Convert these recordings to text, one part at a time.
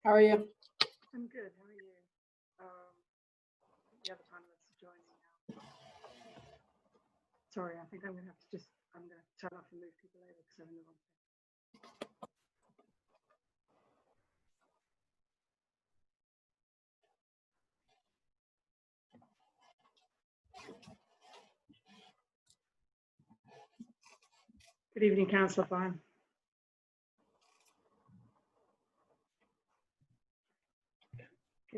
How are you? I'm good. How are you? The other panelists are joining now. Sorry, I think I'm going to have to I'm going to turn off and move people over because I'm in the wrong place. Good evening, Councillor Fine.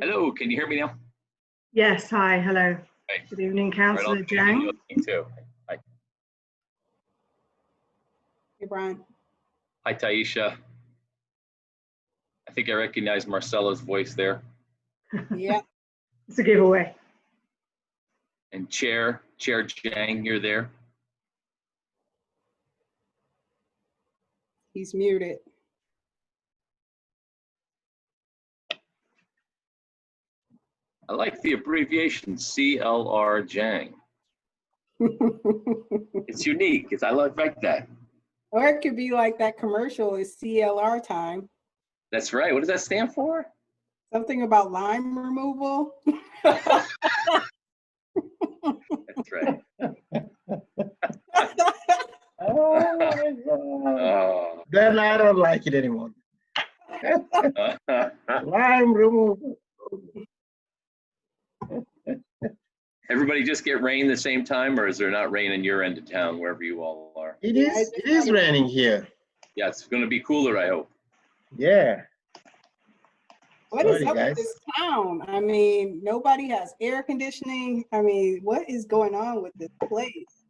Hello, can you hear me now? Yes, hi, hello. Hi. Good evening, Councillor Right, Jang. too. Hi. Hey, Brian. Hi, Taisha. I think I recognize Marcella's voice there. Yeah. It's a giveaway. And Chair Jang, you're there. He's muted. I like the abbreviation CLR Jang. It's unique. I like that. Or it could be like that commercial is CLR time. That's right. What does that stand for? Something about lime removal. That's right. Oh my God. Oh. Then I don't like it anymore. Lime removal. Everybody just get rain the same time, or is there not rain in your end of town, wherever you all are? It is raining here. Yeah, it's going to be cooler, I hope. Yeah. What is Sorry, up guys. with this town? I mean, nobody has air conditioning. I mean, what is going on with this place?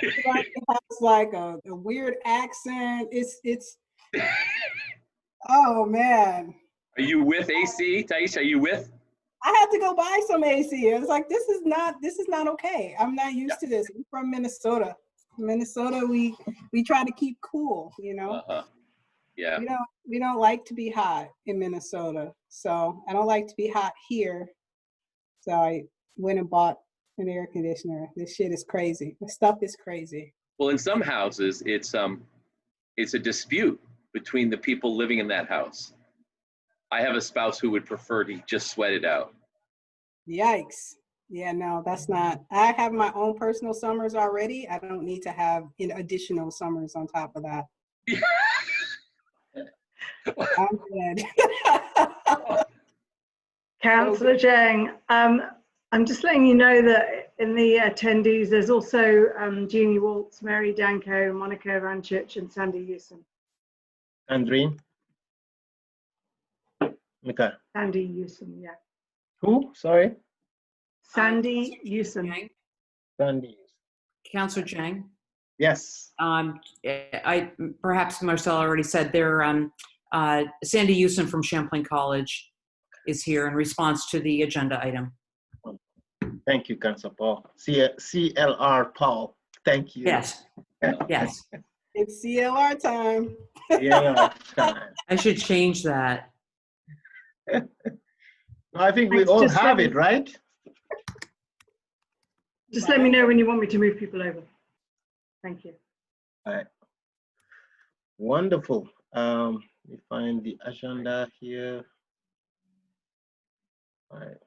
Everybody has like a weird accent. It's oh man. Are you with AC, Taisha? Are you with? I had to go buy some AC. It's like this is not okay. I'm not used to this. I'm from Minnesota. Minnesota, we try to keep cool, you know. Yeah. We don't like to be hot in Minnesota. So I don't like to be hot here. So I went and bought an air conditioner. This shit is crazy. The stuff is crazy. Well, in some houses, it's a dispute between the people living in that house. I have a spouse who would prefer to just sweat it out. Yikes. Yeah, no, that's not. I have my own personal summers already. I don't need to have additional summers on top of that. I'm good. Councillor Jang, I'm just letting you know that in the attendees, there's also Jeannie Waltz, Mary Danko, Monica Ranchich, and Sandy Houston. Andreen? Okay. Sandy Houston, yeah. Who? Sorry? Sandy Houston. Sandy. Councillor Jang. Yes. Perhaps Marcel already said there. Sandy Houston from Champlain College is here in response to the agenda item. Thank you, Councillor Paul. CLR Paul. Thank you. Yes. Yes. It's CLR time. CLR time. I should change that. No, I think we all have it, right? Just let me know when you want me to move people over. Thank you. All right. Wonderful. We find the agenda here. All right.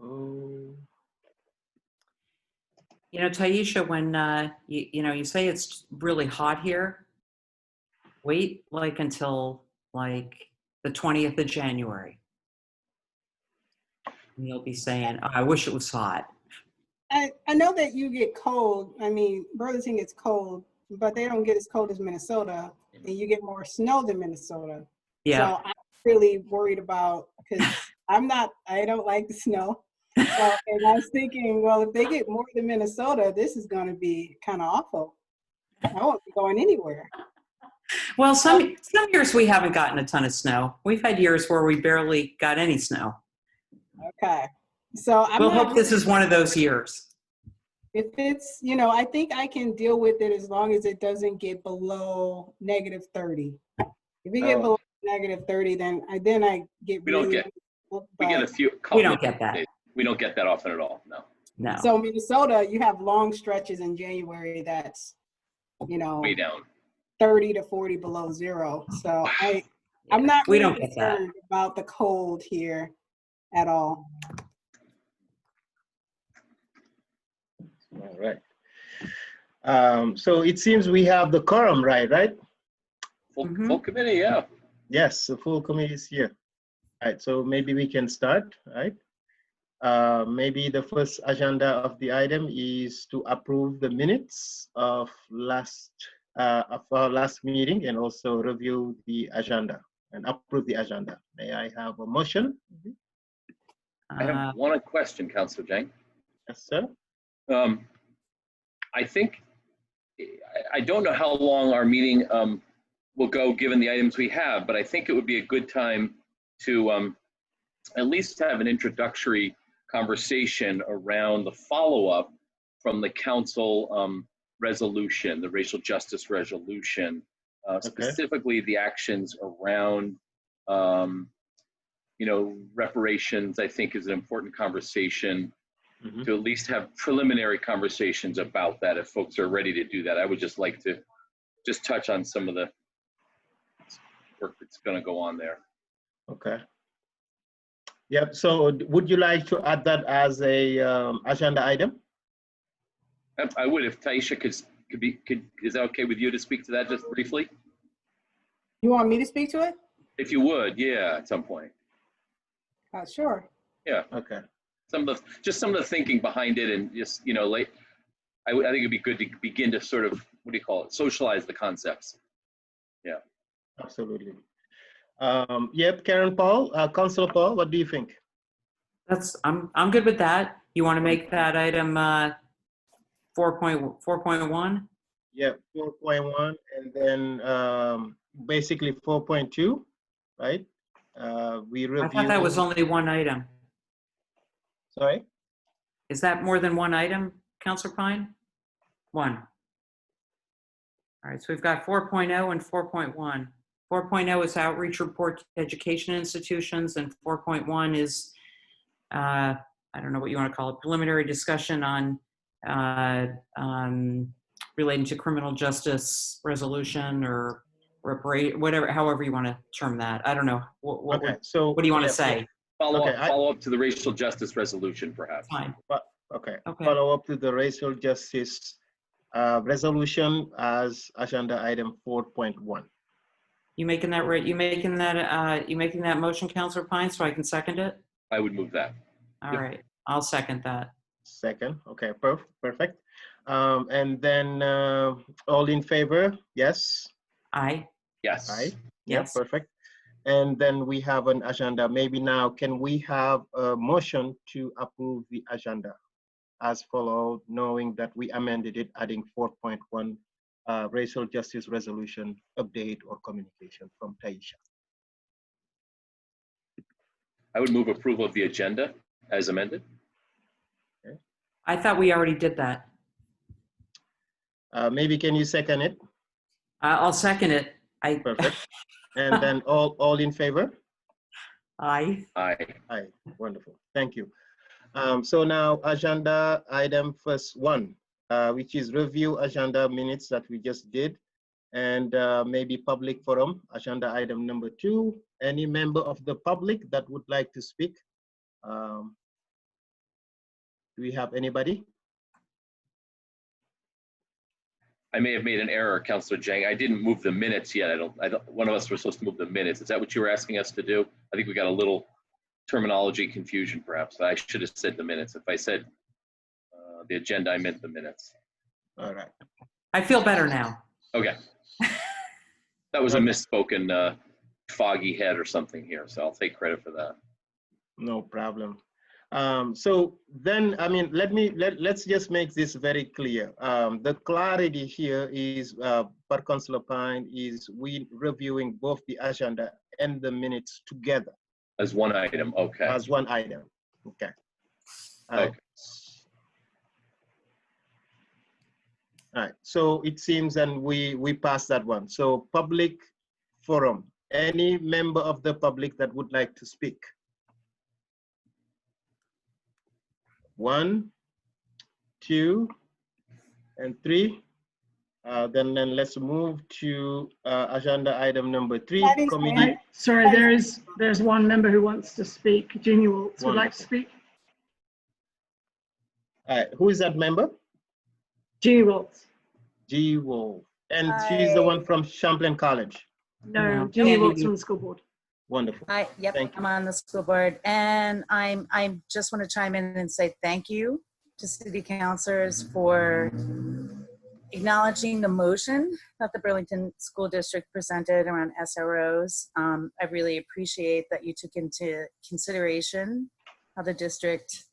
Oh. You know, Taisha, when you say it's really hot here, wait until the 20th of January. And you'll be saying, oh, I wish it was hot. I know that you get cold. I mean, Burlington gets cold, but they don't get as cold as Minnesota, and you get more snow than Minnesota. Yeah. So I'm really worried about, because I don't like the snow. So, and I was thinking, well, if they get more than Minnesota, this is going to be kind of awful. I won't be going anywhere. Well, some years we haven't gotten a ton of snow. We've had years where we barely got any snow. Okay. So we'll hope this is one of those years. If it's, you know, I think I can deal with it as long as it doesn't get below -30. If it get Oh. below -30, then I get We don't really. get- We get a but- few. We couple don't of get that. days. We don't get that often at all. No. No. So Minnesota, you have long stretches in January that's, you know, Way down. 30 to 40 below zero. So I'm not We really don't get that. concerned about the cold here at all. All right. So it seems we have the quorum, right? Full committee, yeah. Yes, the full committee is here. All right, so maybe we can start, right? Maybe the first agenda of the item is to approve the minutes of our last meeting and also review the agenda and approve the agenda. May I have a motion? I have one question, Councilor Jang. Yes, sir. I think, I don't know how long our meeting will go given the items we have, but I think it would be a good time to at least have an introductory conversation around the follow-up from the council resolution, the racial justice resolution, specifically the actions around, you know, reparations. I think is an important conversation to at least have preliminary conversations about that if folks are ready to do that. I would just like to just touch on some of the work that's going to go on there. Okay. Yep. So would you like to add that as a agenda item? I would, if Taisha could is that okay with you to speak to that just briefly? You want me to speak to it? If you would, yeah, at some point. Sure. Yeah. Okay. Some of the thinking behind it, and just, you know, I think it'd be good to begin to sort of, what do you call it, socialize the concepts. Yeah. Absolutely. Yep, Karen Paul, Councilor Paul, what do you think? I'm good with that. You want to make that item 4.1? Yeah, 4.1, and then basically 4.2, right? We review. I thought that was only one item. Sorry? Is that more than one item, Councilor Pine? One. All right, so we've got 4.0 and 4.1. 4.0 is outreach report to education institutions, and 4.1 is, I don't know what you want to call it, preliminary discussion on relating to criminal justice resolution or whatever, however you want to term that. I don't know. What do you want to say? Follow up to the racial justice resolution, perhaps. Fine. Okay. Follow up to the racial justice resolution as agenda item 4.1. You making that right? You making that motion, Councilor Pine, so I can second it? I would move that. All right, I'll second that. Second. Okay. Perfect. And then all in favor? Yes. Aye. Yes. Aye. Yes. Yeah, perfect. And then we have an agenda. Maybe now, can we have a motion to approve the agenda as followed, knowing that we amended it, adding 4.1 racial justice resolution update or communication from Taisha? I would move approval of the agenda as amended. Okay. I thought we already did that. Maybe can you second it? I'll second it. Perfect. And then all in favor? Aye. Aye. Aye. Wonderful. Thank you. So now agenda item first one, which is review agenda minutes that we just did, and maybe public forum, agenda item number 2. Any member of the public that would like to speak? Do we have anybody? I may have made an error, Councilor Jang. I didn't move the minutes yet. One of us was supposed to move the minutes. Is that what you were asking us to do? I think we got a little terminology confusion, perhaps. I should have said the minutes. If I said the agenda, I meant the minutes. All right. I feel better now. Okay. That was a misspoken foggy head or something here, so I'll take credit for that. No problem. So then, I mean, let's just make this very clear. The clarity here is, per Councilor Pine, is we reviewing both the agenda and the minutes together. As one item, okay. As one item, okay. Okay. All right, so it seems, and we passed that one. So public forum, any member of the public that would like to speak? 1, 2, and 3. Then let's move to agenda item number 3, That is committee. Sorry, there's one member who wants to speak. Junior Waltz would like to speak. All right, who is that member? Junior Waltz. G. Wolf. And she's the one from Champlain College. No, No. Junior Andy. Waltz from the school board. Wonderful. Yep, Thank you. I'm on the school board, and I just want to chime in and say thank you to city councilors for acknowledging the motion that the Burlington School District presented around SROs. I really appreciate that you took into consideration how the district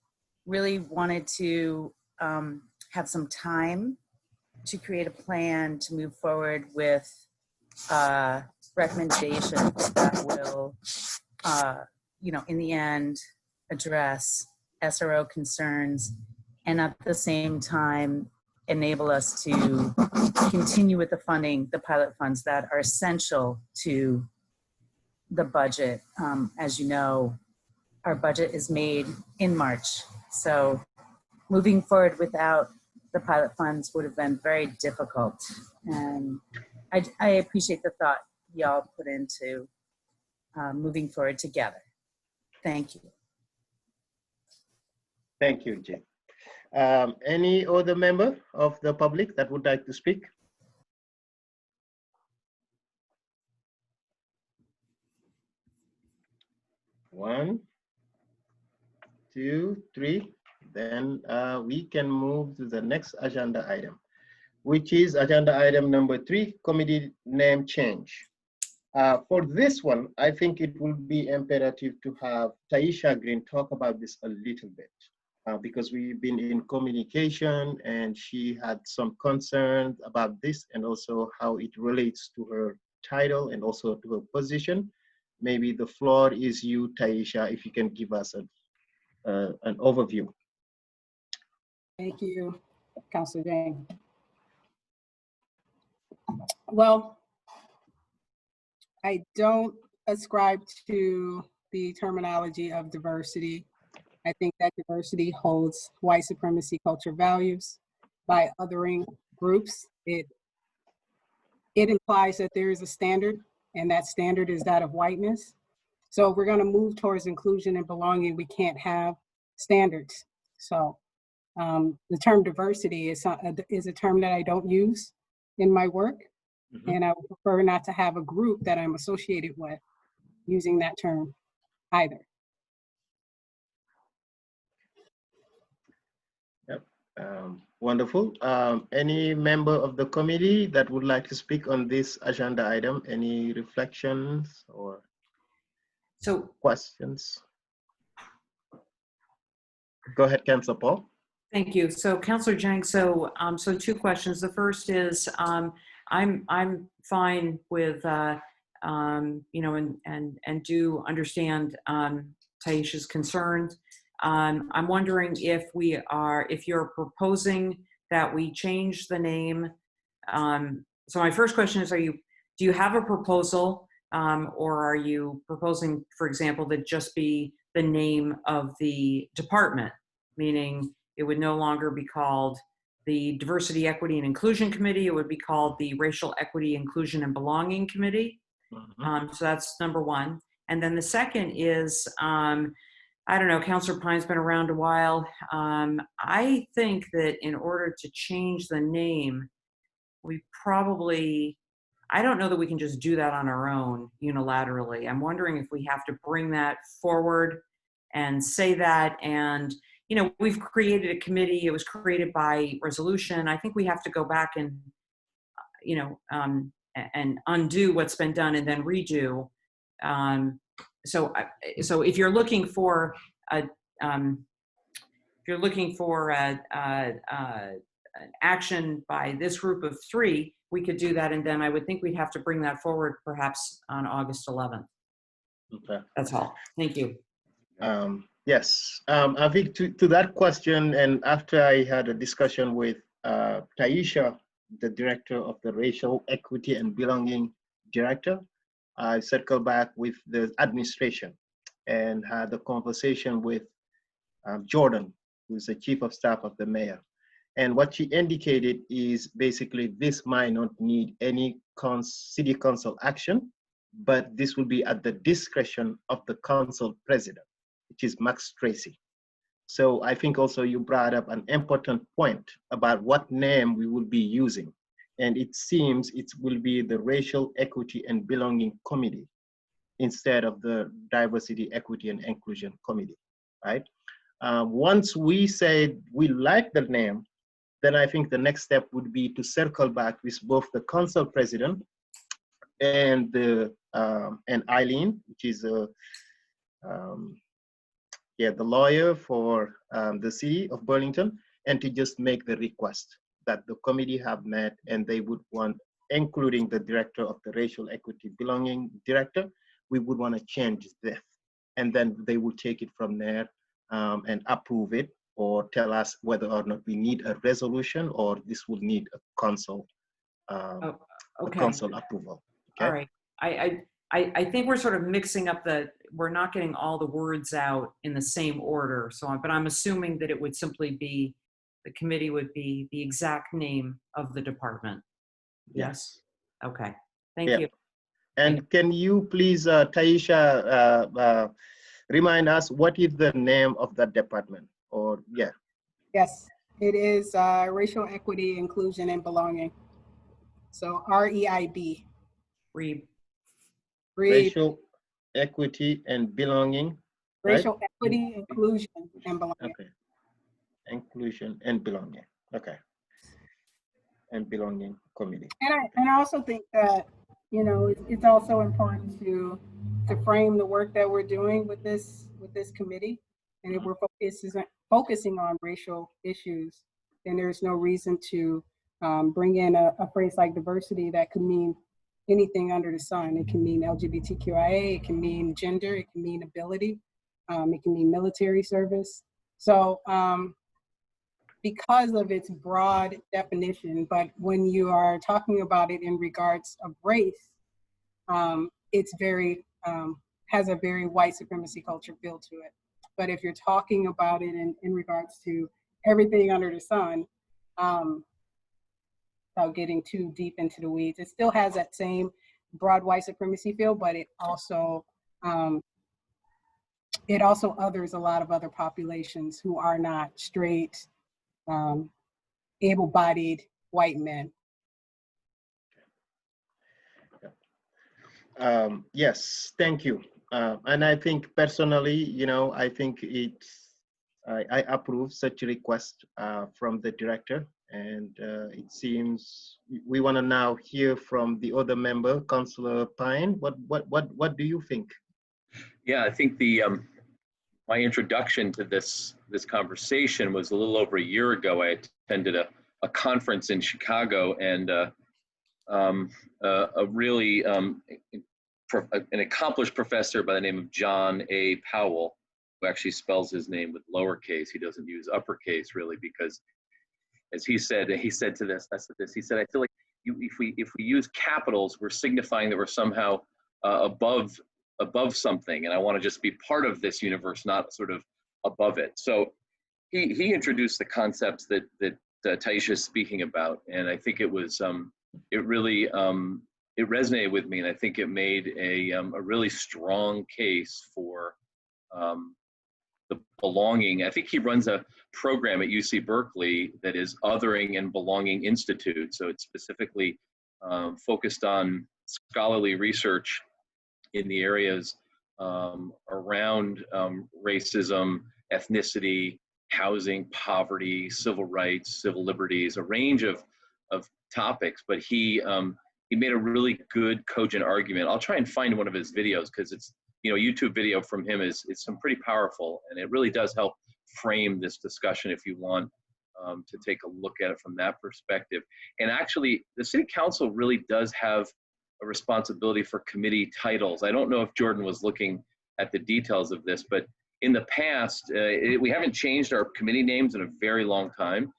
really wanted to have some time to create a plan to move forward with recommendations that will, in the end, address SRO concerns and at the same time enable us to continue with the funding, the pilot funds that are essential to the budget. As you know, our budget is made in March. So moving forward without the pilot funds would have been very difficult. And I appreciate the thought y'all put into moving forward together. Thank you. Thank you, Jay. Any other member of the public that would like to speak? 1, 2, 3. Then we can move to the next agenda item, which is agenda item number 3, committee name change. For this one, I think it will be imperative to have Taisha Green talk about this a little bit. Because we've been in communication and she had some concerns about this and also how it relates to her title and also to her position. Maybe the floor is you, Taisha, if you can give us an overview. Thank you, Councilor Jang. Well, I don't ascribe to the terminology of diversity. I think that diversity holds white supremacy culture values. By othering groups, it implies that there is a standard, and that standard is that of whiteness. So if we're going to move towards inclusion and belonging, we can't have standards. So the term diversity is a term that I don't use in my work, and I would prefer not to have a group that I'm associated with using that term either. Wonderful. Any member of the committee that would like to speak on this agenda item? Any reflections or questions? Go ahead, Councilor Paul. Thank you. So, Councilor Jang, so 2 questions. The first is, I'm fine with, and do understand Taisha's concerns. I'm wondering if you're proposing that we change the name. So my first question is, do you have a proposal, or are you proposing, for example, that just be the name of the department, meaning it would no longer be called the Diversity, Equity, and Inclusion Committee, it would be called the Racial Equity, Inclusion, and Belonging Committee? So that's number 1. And then the second is, I don't know, Councilor Pine's been around a while. I think that in order to change the name, I don't know that we can just do that on our own unilaterally. I'm wondering if we have to bring that forward and say that. And, we've created a committee. It was created by resolution. I think we have to go back and, and undo what's been done and then redo. So if you're looking for an action by this group of 3, we could do that, and then I would think we'd have to bring that forward perhaps on August 11th. Okay. That's all. Thank you. Yes, I think to that question, and after I had a discussion with Taisha the director of the Racial Equity and Belonging Director. I circled back with the administration and had a conversation with Jordan, who's the chief of staff of the mayor. And what she indicated is basically this might not need any city council action, but this will be at the discretion of the council president, which is Max Tracy. So I think also you brought up an important point about what name we will be using. And it seems it will be the Racial Equity and Belonging Committee instead of the Diversity, Equity and Inclusion Committee, right? Once we say we like the name, then I think the next step would be to circle back with both the council president and Eileen, which is the lawyer for the city of Burlington, and to just make the request that the committee have met and they would want, including the director of the Racial Equity Belonging Director, we would want to change this. And then they will take it from there and approve it or tell us whether or not we need a resolution or this will need a council, council approval. Okay? All right. I think we're sort of mixing up we're not getting all the words out in the same order. But I'm assuming that it would simply be, the committee would be the exact name of the department. Yes? Okay. Thank you. And can you please, Taisha, remind us what is the name of that department? Or Yes, it is Racial Equity, Inclusion, and Belonging. So REIB. REIB. Racial Equity and Belonging. Racial right? Equity, Inclusion, and Belonging. Okay. Inclusion and Belonging. Okay. And Belonging Committee. And I also think that, you know, it's also important to frame the work that we're doing with this committee. And if we're focusing on racial issues, then there's no reason to bring in a phrase like diversity that could mean anything under the sun. It can mean LGBTQIA, it can mean gender, it can mean ability, it can mean military service. So because of its broad definition, but when you are talking about it in regards of race, it's very, has a very white supremacy culture feel to it. But if you're talking about it in regards to everything under the sun, without getting too deep into the weeds, it still has that same broad white supremacy feel, but it also others a lot of other populations who are not straight, able-bodied white men. Yes, thank you. And I think personally, you know, I think I approve such a request from the director. And it seems we want to now hear from the other member, Councillor Pine. What do you think? Yeah, I think my introduction to this conversation was a little over a year ago. I attended a conference in Chicago, and a really an accomplished professor by the name of John A. Powell, who actually spells his name with lowercase. He doesn't use uppercase really, because as he said to this, he said, I feel like if we use capitals, we're signifying that we're somehow above something, and I want to just be part of this universe, not sort of above it. So he introduced the concepts that Taisha is speaking about, and I think it was it really it resonated with me, and I think it made a really strong case for the belonging. I think he runs a program at UC Berkeley that is Othering and Belonging Institute. So it's specifically focused on scholarly research in the areas around racism, ethnicity, housing, poverty, civil rights, civil liberties, a range of topics. But he made a really good, cogent argument. I'll try and find one of his videos, because it's, you know, YouTube video from him is some pretty powerful, and it really does help frame this discussion if you want to take a look at it from that perspective. And actually, the City Council really does have a responsibility for committee titles. I don't know if Jordan was looking at the details of this, but in the past, we haven't changed our committee names in a very long time.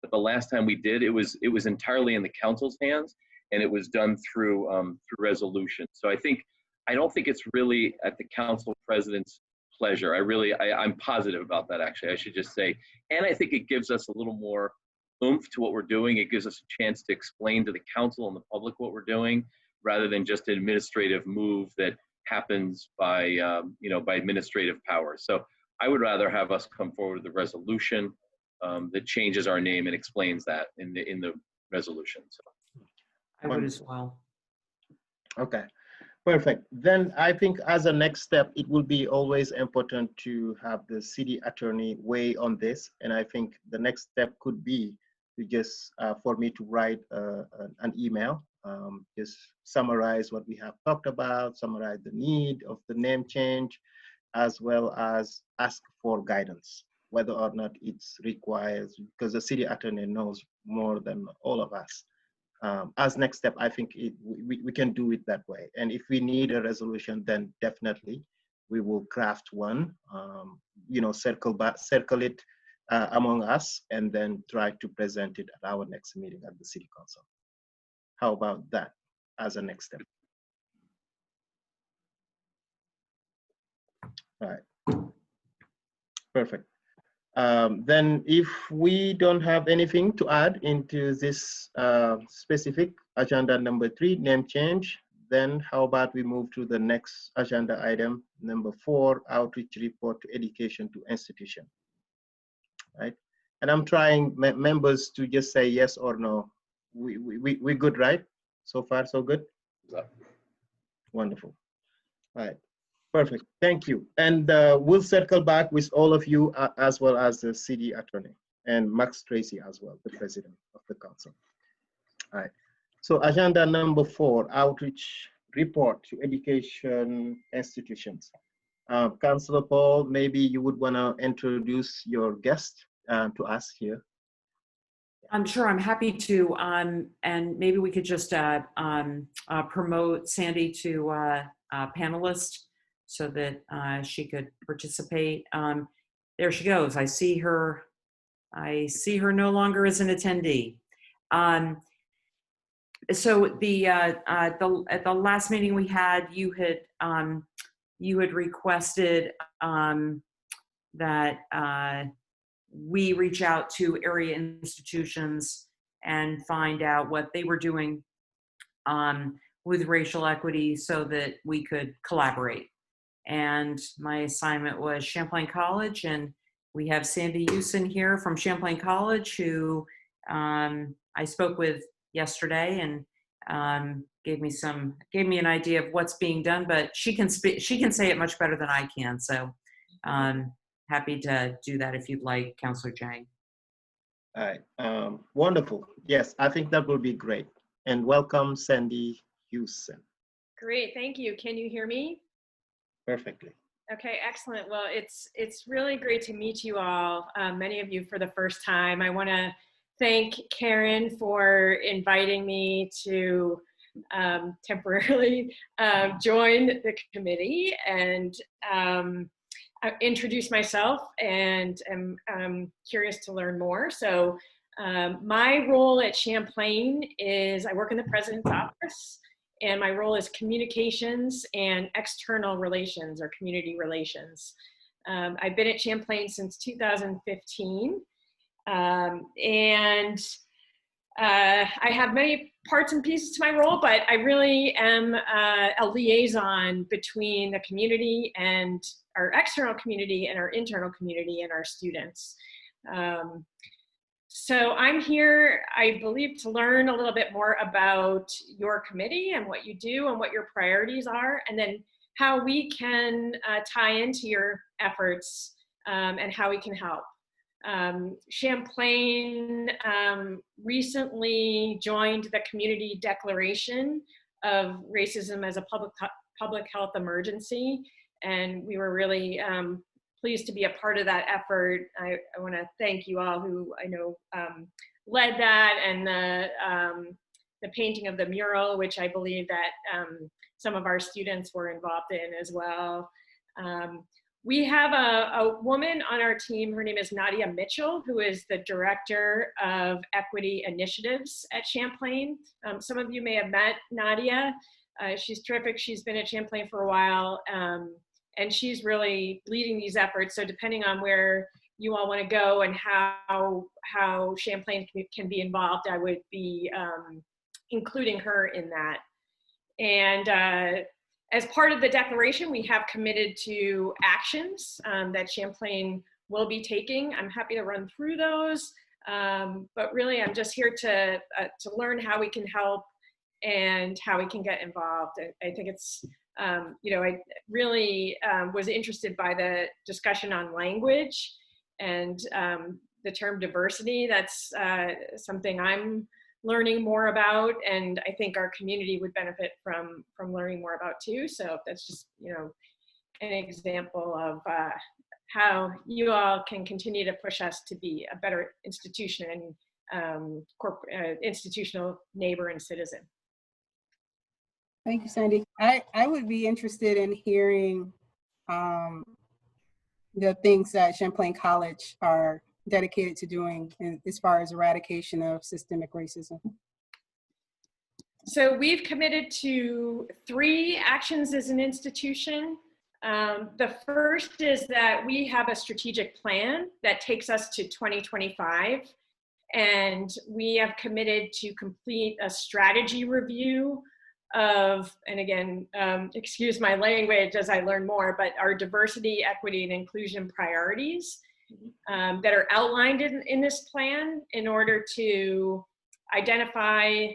but the last time we did, it was entirely in the council's hands, and it was done through resolution. So I don't think it's really at the council president's pleasure. I'm positive about that, actually, I should just say. And I think it gives us a little more oomph to what we're doing. It gives us a chance to explain to the council and the public what we're doing, rather than just an administrative move that happens by by administrative power. So I would rather have us come forward with a resolution that changes our name and explains that in the resolution. So I would as well. Okay, perfect. Then I think as a next step, it will be always important to have the city attorney weigh on this. And I think the next step could be to just for me to write an email, just summarize what we have talked about, summarize the need of the name change, as well as ask for guidance, whether or not it's required, because the city attorney knows more than all of us. As next step, I think we can do it that way. And if we need a resolution, then definitely we will craft one, circle it among us, and then try to present it at our next meeting at the city council. How about that as a next step? All right, perfect. Then if we don't have anything to add into this specific agenda number 3, name change, then how about we move to the next agenda item, number 4, outreach report to education to institution, right? And I'm trying members to just say yes or no. We good, right? So far, so good? Yeah. Wonderful. All right. Perfect. Thank you. And we'll circle back with all of you as well as the city attorney and Max Tracy as well, the president of the council. All right. So agenda number 4, outreach report to education institutions. Councillor Paul, maybe you would want to introduce your guest to us here. I'm sure, I'm happy to, and maybe we could just promote Sandy to panelist so that she could participate. There she goes. I see her no longer as an attendee. So at the last meeting we had, you had requested that we reach out to area institutions and find out what they were doing with racial equity so that we could collaborate. And my assignment was Champlain College, and we have Sandy Houston here from Champlain College, who I spoke with yesterday, and gave me an idea of what's being done. But she can say it much better than I can. So happy to do that if you'd like, Councillor Jang. All right, wonderful. Yes, I think that will be great. And welcome, Sandy Houston. Great, thank you. Can you hear me? Perfectly. Okay, excellent. Well, it's really great to meet you all, many of you for the first time. I want to thank Karen for inviting me to temporarily join the committee and introduce myself, and am curious to learn more. So my role at Champlain is I work in the president's office, and my role is communications and external relations, or community relations. I've been at Champlain since 2015, and I have many parts and pieces to my role, but I really am a liaison between the community and our external community and our internal community and our students. So I'm here, I believe, to learn a little bit more about your committee and what you do and what your priorities are, and then how we can tie into your efforts and how we can help. Champlain recently joined the community declaration of racism as a public health emergency, and we were really pleased to be a part of that effort. I want to thank you all who I know led that, and the painting of the mural, which I believe that some of our students were involved in as well. We have a woman on our team, her name is Nadia Mitchell, who is the Director of Equity Initiatives at Champlain. Some of you may have met Nadia. She's terrific. She's been at Champlain for a while, and she's really leading these efforts. So depending on where you all want to go and how Champlain can be involved, I would be including her in that. And as part of the declaration, we have committed to actions that Champlain will be taking. I'm happy to run through those, but really I'm just here to learn how we can help and how we can get involved. I think it's, you know, I really was interested by the discussion on language and the term diversity. That's something I'm learning more about, and I think our community would benefit from learning more about too. So that's just, you know, an example of how you all can continue to push us to be a better institution and institutional neighbor and citizen. Thank you, Sandy. I would be interested in hearing the things that Champlain College are dedicated to doing as far as eradication of systemic racism. So we've committed to 3 actions as an institution. The first is that we have a strategic plan that takes us to 2025. And we have committed to complete a strategy review of, and again, excuse my language as I learn more, but our diversity, equity, and inclusion priorities that are outlined in this plan in order to identify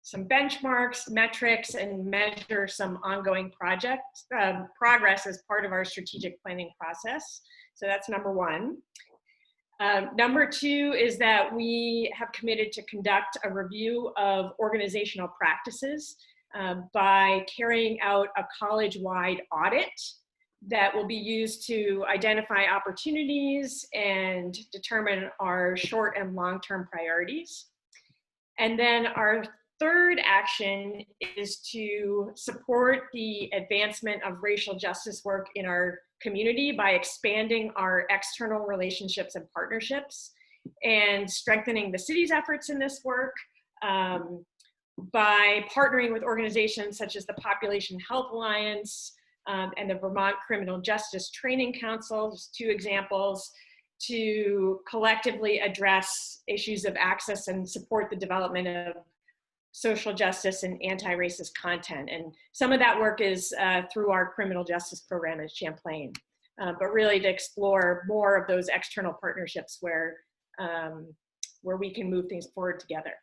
some benchmarks, metrics, and measure some ongoing progress as part of our strategic planning process. So that's number 1. Number 2 is that we have committed to conduct a review of organizational practices by carrying out a college-wide audit that will be used to identify opportunities and determine our short and long-term priorities. And then our third action is to support the advancement of racial justice work in our community by expanding our external relationships and partnerships and strengthening the city's efforts in this work by partnering with organizations such as the Population Health Alliance and the Vermont Criminal Justice Training Council, just 2 examples, to collectively address issues of access and support the development of social justice and anti-racist content. And some of that work is through our criminal justice program at Champlain, but really to explore more of those external partnerships where we can move things forward together.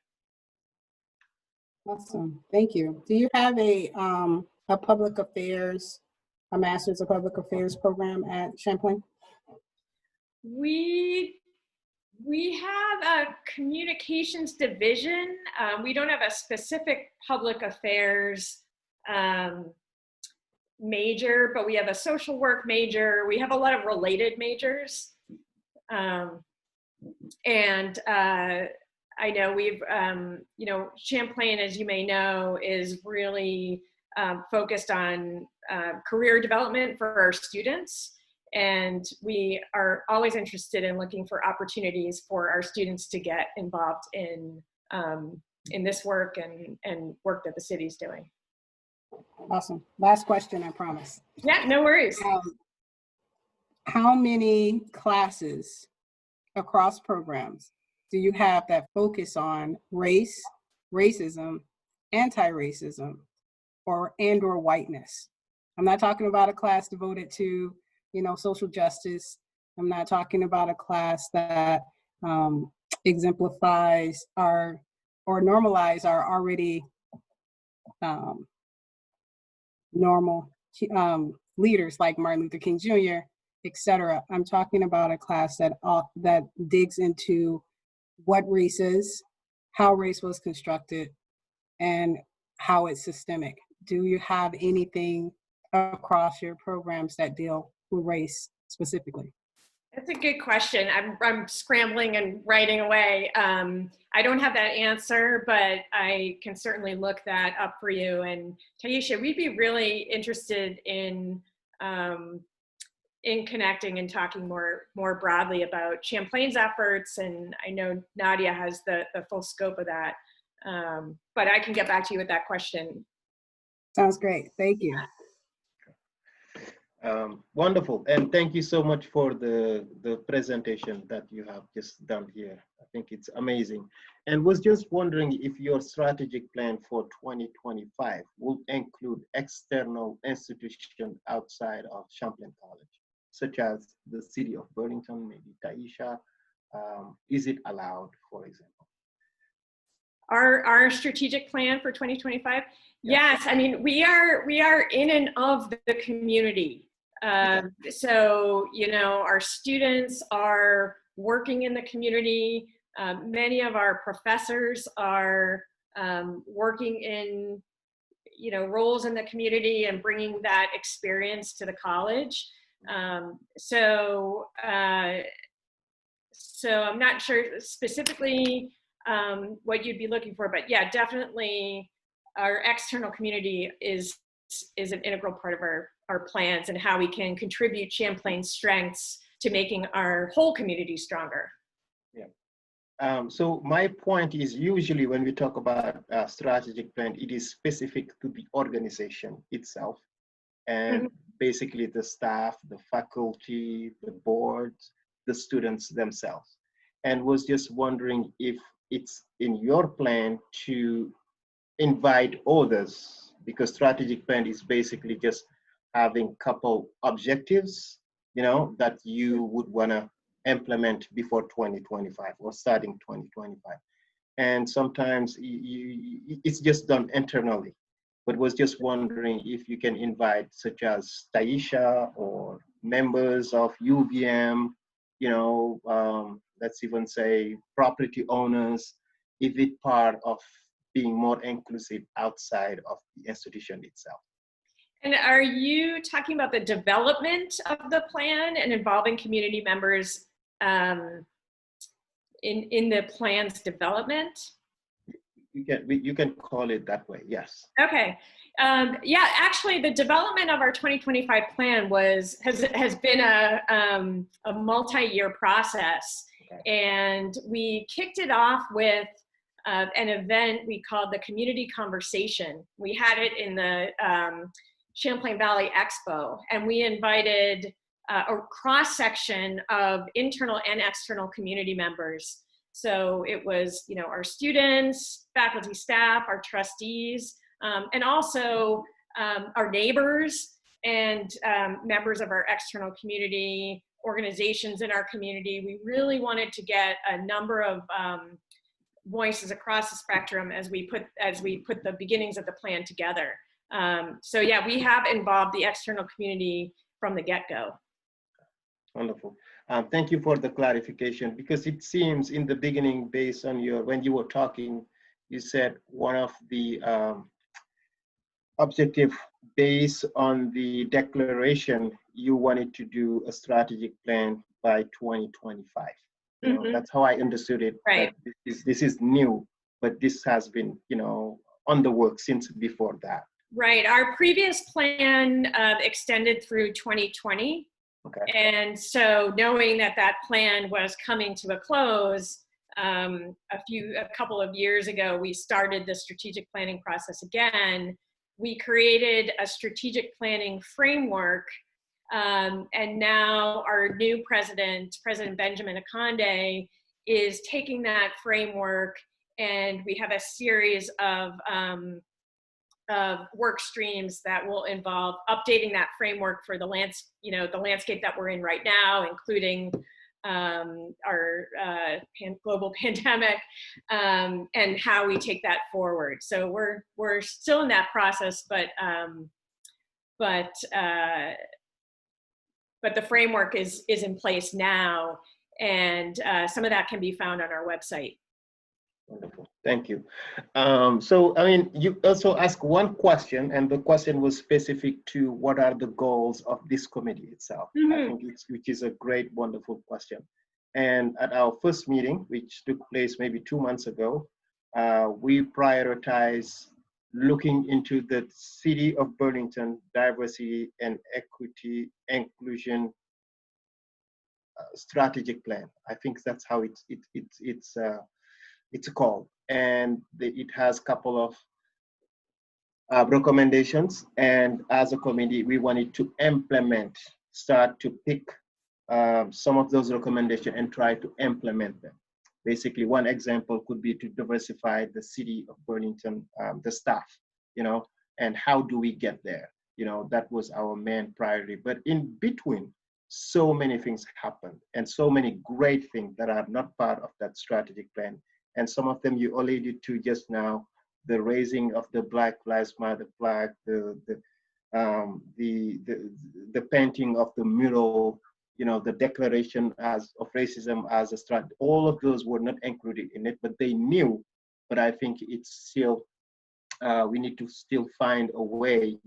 Awesome, thank you. Do you have a public affairs, a Master's of Public Affairs program at Champlain? We have a communications division. We don't have a specific public affairs major, but we have a social work major. We have a lot of related majors. I know we've, you know, Champlain, as you may know, is really focused on career development for our students. And we are always interested in looking for opportunities for our students to get involved in this work and work that the city's doing. Awesome. Last question, I promise. Yeah, no worries. How many classes across programs do you have that focus on race, racism, anti-racism, or whiteness? I'm not talking about a class devoted to, you know, social justice. I'm not talking about a class that exemplifies or normalize our already normal leaders like Martin Luther King Jr., etc. I'm talking about a class that digs into what race is, how race was constructed, and how it's systemic. Do you have anything across your programs that deal with race specifically? That's a good question. I'm scrambling and writing away. I don't have that answer, but I can certainly look that up for you. And Taisha, we'd be really interested in in connecting and talking more broadly about Champlain's efforts. And I know Nadia has the full scope of that. But I can get back to you with that question. Sounds great. Thank you. Wonderful, and thank you so much for the presentation that you have just done here. I think it's amazing, and was just wondering if your strategic plan for 2025 will include external institutions outside of Champlain College, such as the City of Burlington, maybe Taisha. Is it allowed, for example? Our strategic plan for 2025? Yes, I mean, we are in and of the community. So, you know, our students are working in the community. Many of our professors are working in, you know, roles in the community and bringing that experience to the college. So I'm not sure specifically what you'd be looking for, but yeah, definitely our external community is an integral part of our plans and how we can contribute Champlain's strengths to making our whole community stronger. Yeah. So my point is, usually when we talk about a strategic plan, it is specific to the organization itself, and basically the staff, the faculty, the boards, the students themselves. And was just wondering if it's in your plan to invite others, because strategic plan is basically just having couple objectives, you know, that you would want to implement before 2025 or starting 2025. And sometimes it's just done internally, but was just wondering if you can invite such as Taisha or members of UVM, you know, let's even say property owners, if it's part of being more inclusive outside of the institution itself. And are you talking about the development of the plan and involving community members in the plan's development? You can call it that way, yes. Okay. Yeah, actually, the development of our 2025 plan has been a multi-year process. Okay. And we kicked it off with an event we called the Community Conversation. We had it in the Champlain Valley Expo, and we invited a cross-section of internal and external community members. So it was, you know, our students, faculty, staff, our trustees, and also our neighbors and members of our external community, organizations in our community. We really wanted to get a number of voices across the spectrum as we put the beginnings of the plan together. So yeah, we have involved the external community from the get-go. Wonderful. Thank you for the clarification, because it seems in the beginning, based on when you were talking, you said one of the objective based on the declaration, you wanted to do a strategic plan by 2025. You know, that's how I understood it. Right. This is new, but this has been, you know, on the work since before that. Right. Our previous plan extended through 2020. Okay. And so knowing that plan was coming to a close, a couple of years ago, we started the strategic planning process again. We created a strategic planning framework, and now our new President Benjamin Akande, is taking that framework, and we have a series of work streams that will involve updating that framework for the landscape that we're in right now, including our global pandemic, and how we take that forward. So we're still in that process, but the framework is in place now, and some of that can be found on our website. Wonderful, thank you. So, I mean, you also asked one question, and the question was specific to what are the goals of this committee itself. I think which is a great, wonderful question. And at our first meeting, which took place maybe 2 months ago, we prioritized looking into the City of Burlington diversity and equity inclusion strategic plan. I think that's how it's called, and it has a couple of recommendations. And as a committee, we wanted to start to pick some of those recommendations and try to implement them. Basically, one example could be to diversify the city of Burlington, the staff, and how do we get there? That was our main priority. But in between, so many things happened and so many great things that are not part of that strategic plan. And some of them you alluded to just now, the raising of the Black Lives Matter flag, the painting of the mural, the declaration of racism as a strategy. All of those were not included in it, but they knew. But I think it's still, we need to still find a way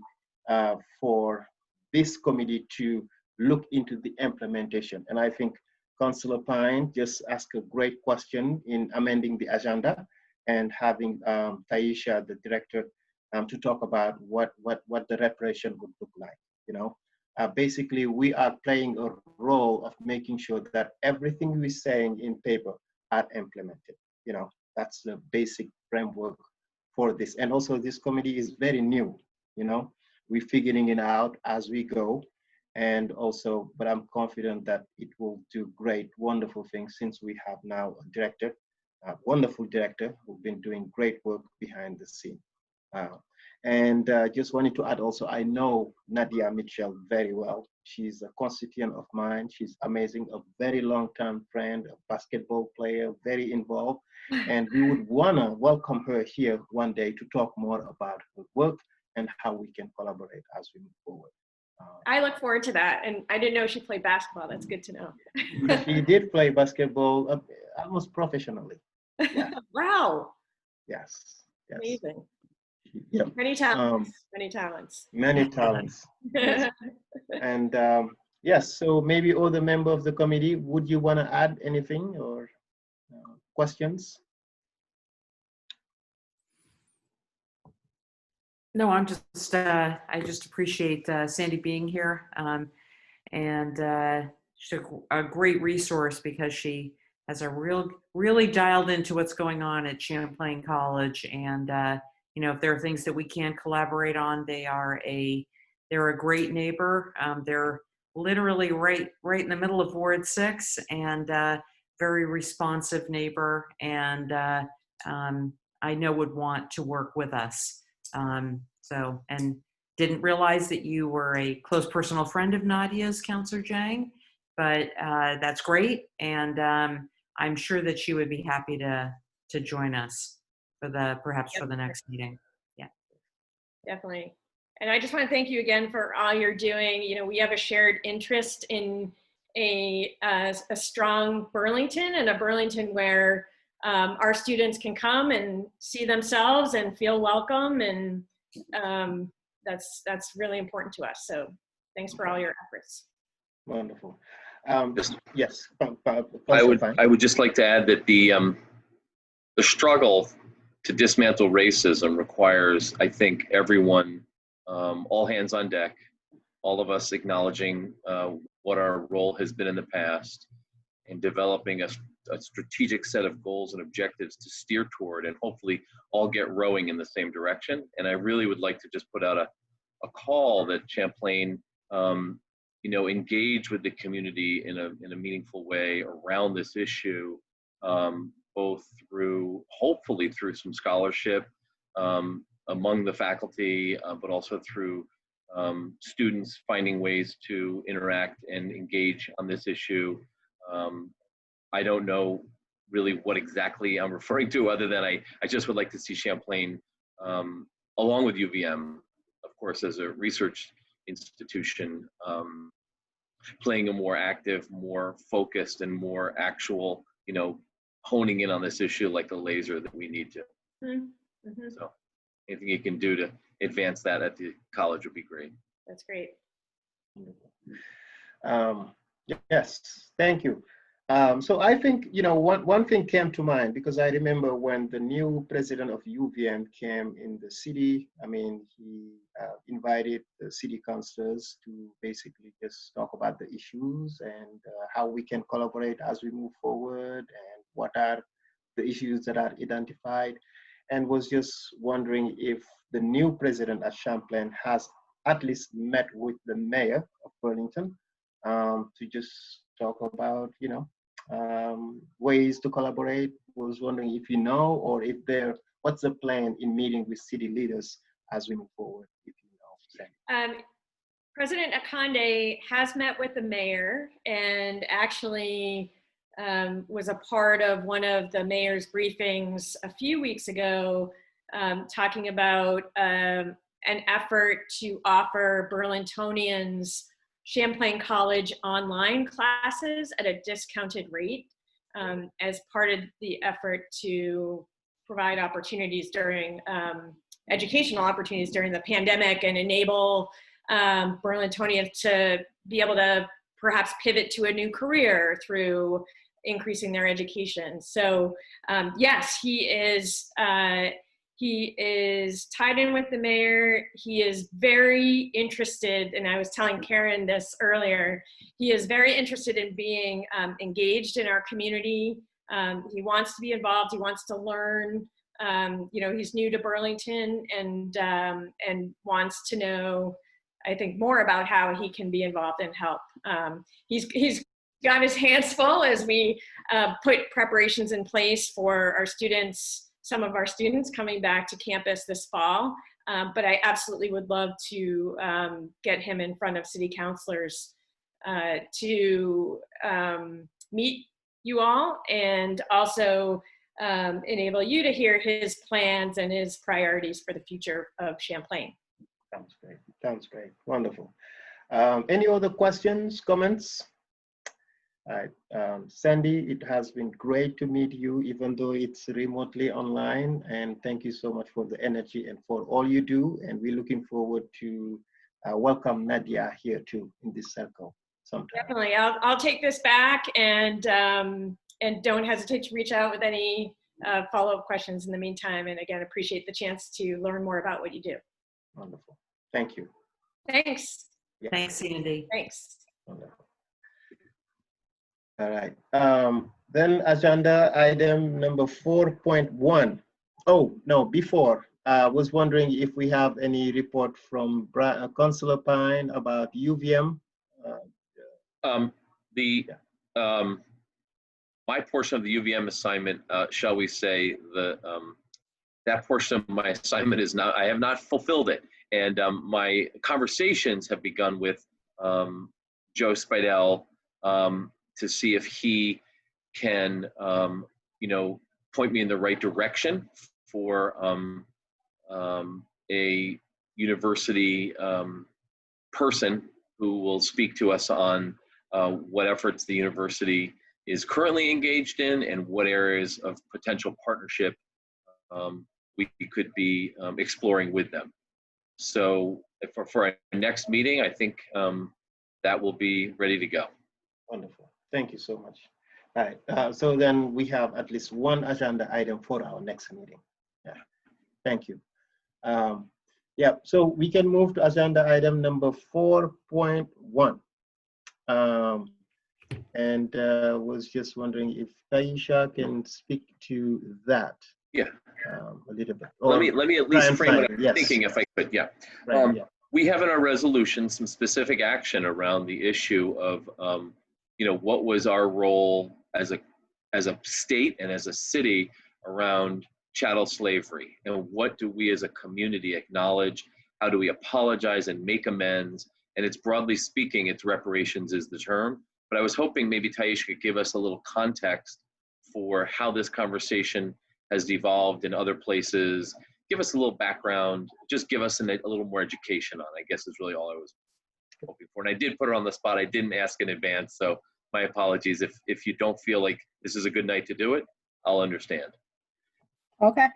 for this committee to look into the implementation. And I think Councillor Pine just asked a great question in amending the agenda and having Taisha, the director, to talk about what the reparation would look like. Basically, we are playing a role of making sure that everything we're saying in paper are implemented. That's the basic framework for this. And also, this committee is very new. We're figuring it out as we go. And also, but I'm confident that it will do great, wonderful things, since we have now a director, a wonderful director who's been doing great work behind the scene. And just wanted to add also, I know Nadia Mitchell very well. She's a constituent of mine. She's amazing, a very long-term friend, a basketball player, very involved. And we would wanna welcome her here one day to talk more about her work and how we can collaborate as we move forward. I look forward to that. And I didn't know she played basketball. That's good to know. She did play basketball almost professionally. Yeah. Wow. Yes. Amazing. Yeah. Many talents. Many talents. Many talents. Yes. And yes, so maybe all the members of the committee, would you want to add anything or questions? No, I just appreciate Sandy being here, and she's a great resource because she has really dialed into what's going on at Champlain College. And if there are things that we can collaborate on, they're a great neighbor. They're literally right in the middle of Ward 6, and very responsive neighbor, and I know would want to work with us. And didn't realize that you were a close personal friend of Nadia's, Councillor Jang, but that's great. And I'm sure that she would be happy to join us perhaps for the next meeting. Yeah. Definitely. And I just want to thank you again for all you're doing. We have a shared interest in a strong Burlington, and a Burlington where our students can come and see themselves and feel welcome, and that's really important to us. So thanks for all your efforts. Wonderful. Yes. I would just like to add that the struggle to dismantle racism requires, I think, everyone, all hands on deck, all of us acknowledging what our role has been in the past, and developing a strategic set of goals and objectives to steer toward, and hopefully all get rowing in the same direction. And I really would like to just put out a call that Champlain, engage with the community in a meaningful way around this issue, both hopefully through some scholarship among the faculty, but also through students finding ways to interact and engage on this issue. I don't know really what exactly I'm referring to, other than I just would like to see Champlain, along with UVM, of course, as a research institution, playing a more active, more focused, and more actual, honing in on this issue like a laser that we need to. Mm-hmm. So anything you can do to advance that at the college would be great. That's great. Yes, thank you. So I think, one thing came to mind, because I remember when the new president of UVM came in the city, I mean, he invited the city councilors to basically just talk about the issues and how we can collaborate as we move forward and what are the issues that are identified, and was just wondering if the new president at Champlain has at least met with the mayor of Burlington to just talk about, ways to collaborate. Was wondering if you know, or if what's the plan in meeting with city leaders as we move forward, if you know. President Akande has met with the mayor and actually was a part of one of the mayor's briefings a few weeks ago, talking about an effort to offer Burlingtonians Champlain College online classes at a discounted rate as part of the effort to provide opportunities during educational opportunities during the pandemic and enable Burlingtonians to be able to perhaps pivot to a new career through increasing their education. So yes, he is tied in with the mayor. He is very interested, and I was telling Karen this earlier, he is very interested in being engaged in our community. He wants to be involved, he wants to learn. He's new to Burlington and wants to know, I think, more about how he can be involved and help. He's got his hands full as we put preparations in place for our students, some of our students coming back to campus this fall. But I absolutely would love to get him in front of city councilors to meet you all, and also enable you to hear his plans and his priorities for the future of Champlain. Sounds great. Sounds great. Wonderful. Any other questions, comments? All right, Sandy, it has been great to meet you, even though it's remotely online. And thank you so much for the energy and for all you do. And we're looking forward to welcome Nadia here too in this circle sometime. Definitely, I'll take this back, and don't hesitate to reach out with any follow-up questions in the meantime. And again, appreciate the chance to learn more about what you do. Wonderful. Thank you. Thanks. Yeah. Thanks, Sandy. Thanks. Wonderful. All right. Then agenda item number 4.1. Oh, no, before, I was wondering if we have any report from Councilor Pine about UVM. My portion of the UVM assignment, shall we say, that portion of my assignment is not, I have not fulfilled it. And my conversations have begun with Joe Spidell to see if he can, point me in the right direction for a university person who will speak to us on what efforts the university is currently engaged in and what areas of potential partnership we could be exploring with them. So for our next meeting, I think that will be ready to go. Wonderful. Thank you so much. All right. So then we have at least one agenda item for our next meeting. Yeah. Thank you. Yeah. So we can move to agenda item number 4.1. And was just wondering if Taisha can speak to that. Yeah. A little bit. Let me at least frame what I'm yes. thinking, if I could. Yeah. Right, yeah. We have in our resolution some specific action around the issue of, what was our role as a state and as a city around chattel slavery, and what do we as a community acknowledge? How do we apologize and make amends? And it's broadly speaking, it's reparations is the term. But I was hoping maybe Taisha could give us a little context for how this conversation has evolved in other places. Give us a little background, just give us a little more education on, I guess is really all I was hoping for. And I did put her on the spot. I didn't ask in advance, so my apologies. If you don't feel like this is a good night to do it, I'll understand. Okay.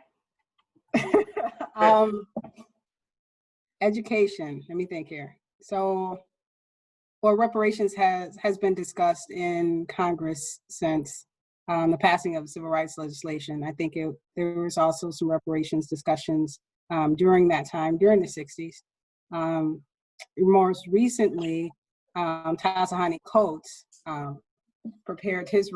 Education, let me think here. So Well, reparations has been discussed in Congress since the passing of civil rights legislation. I think there was also some reparations discussions during that time, during the 60s. Most recently, Ta-Nehisi Coates prepared his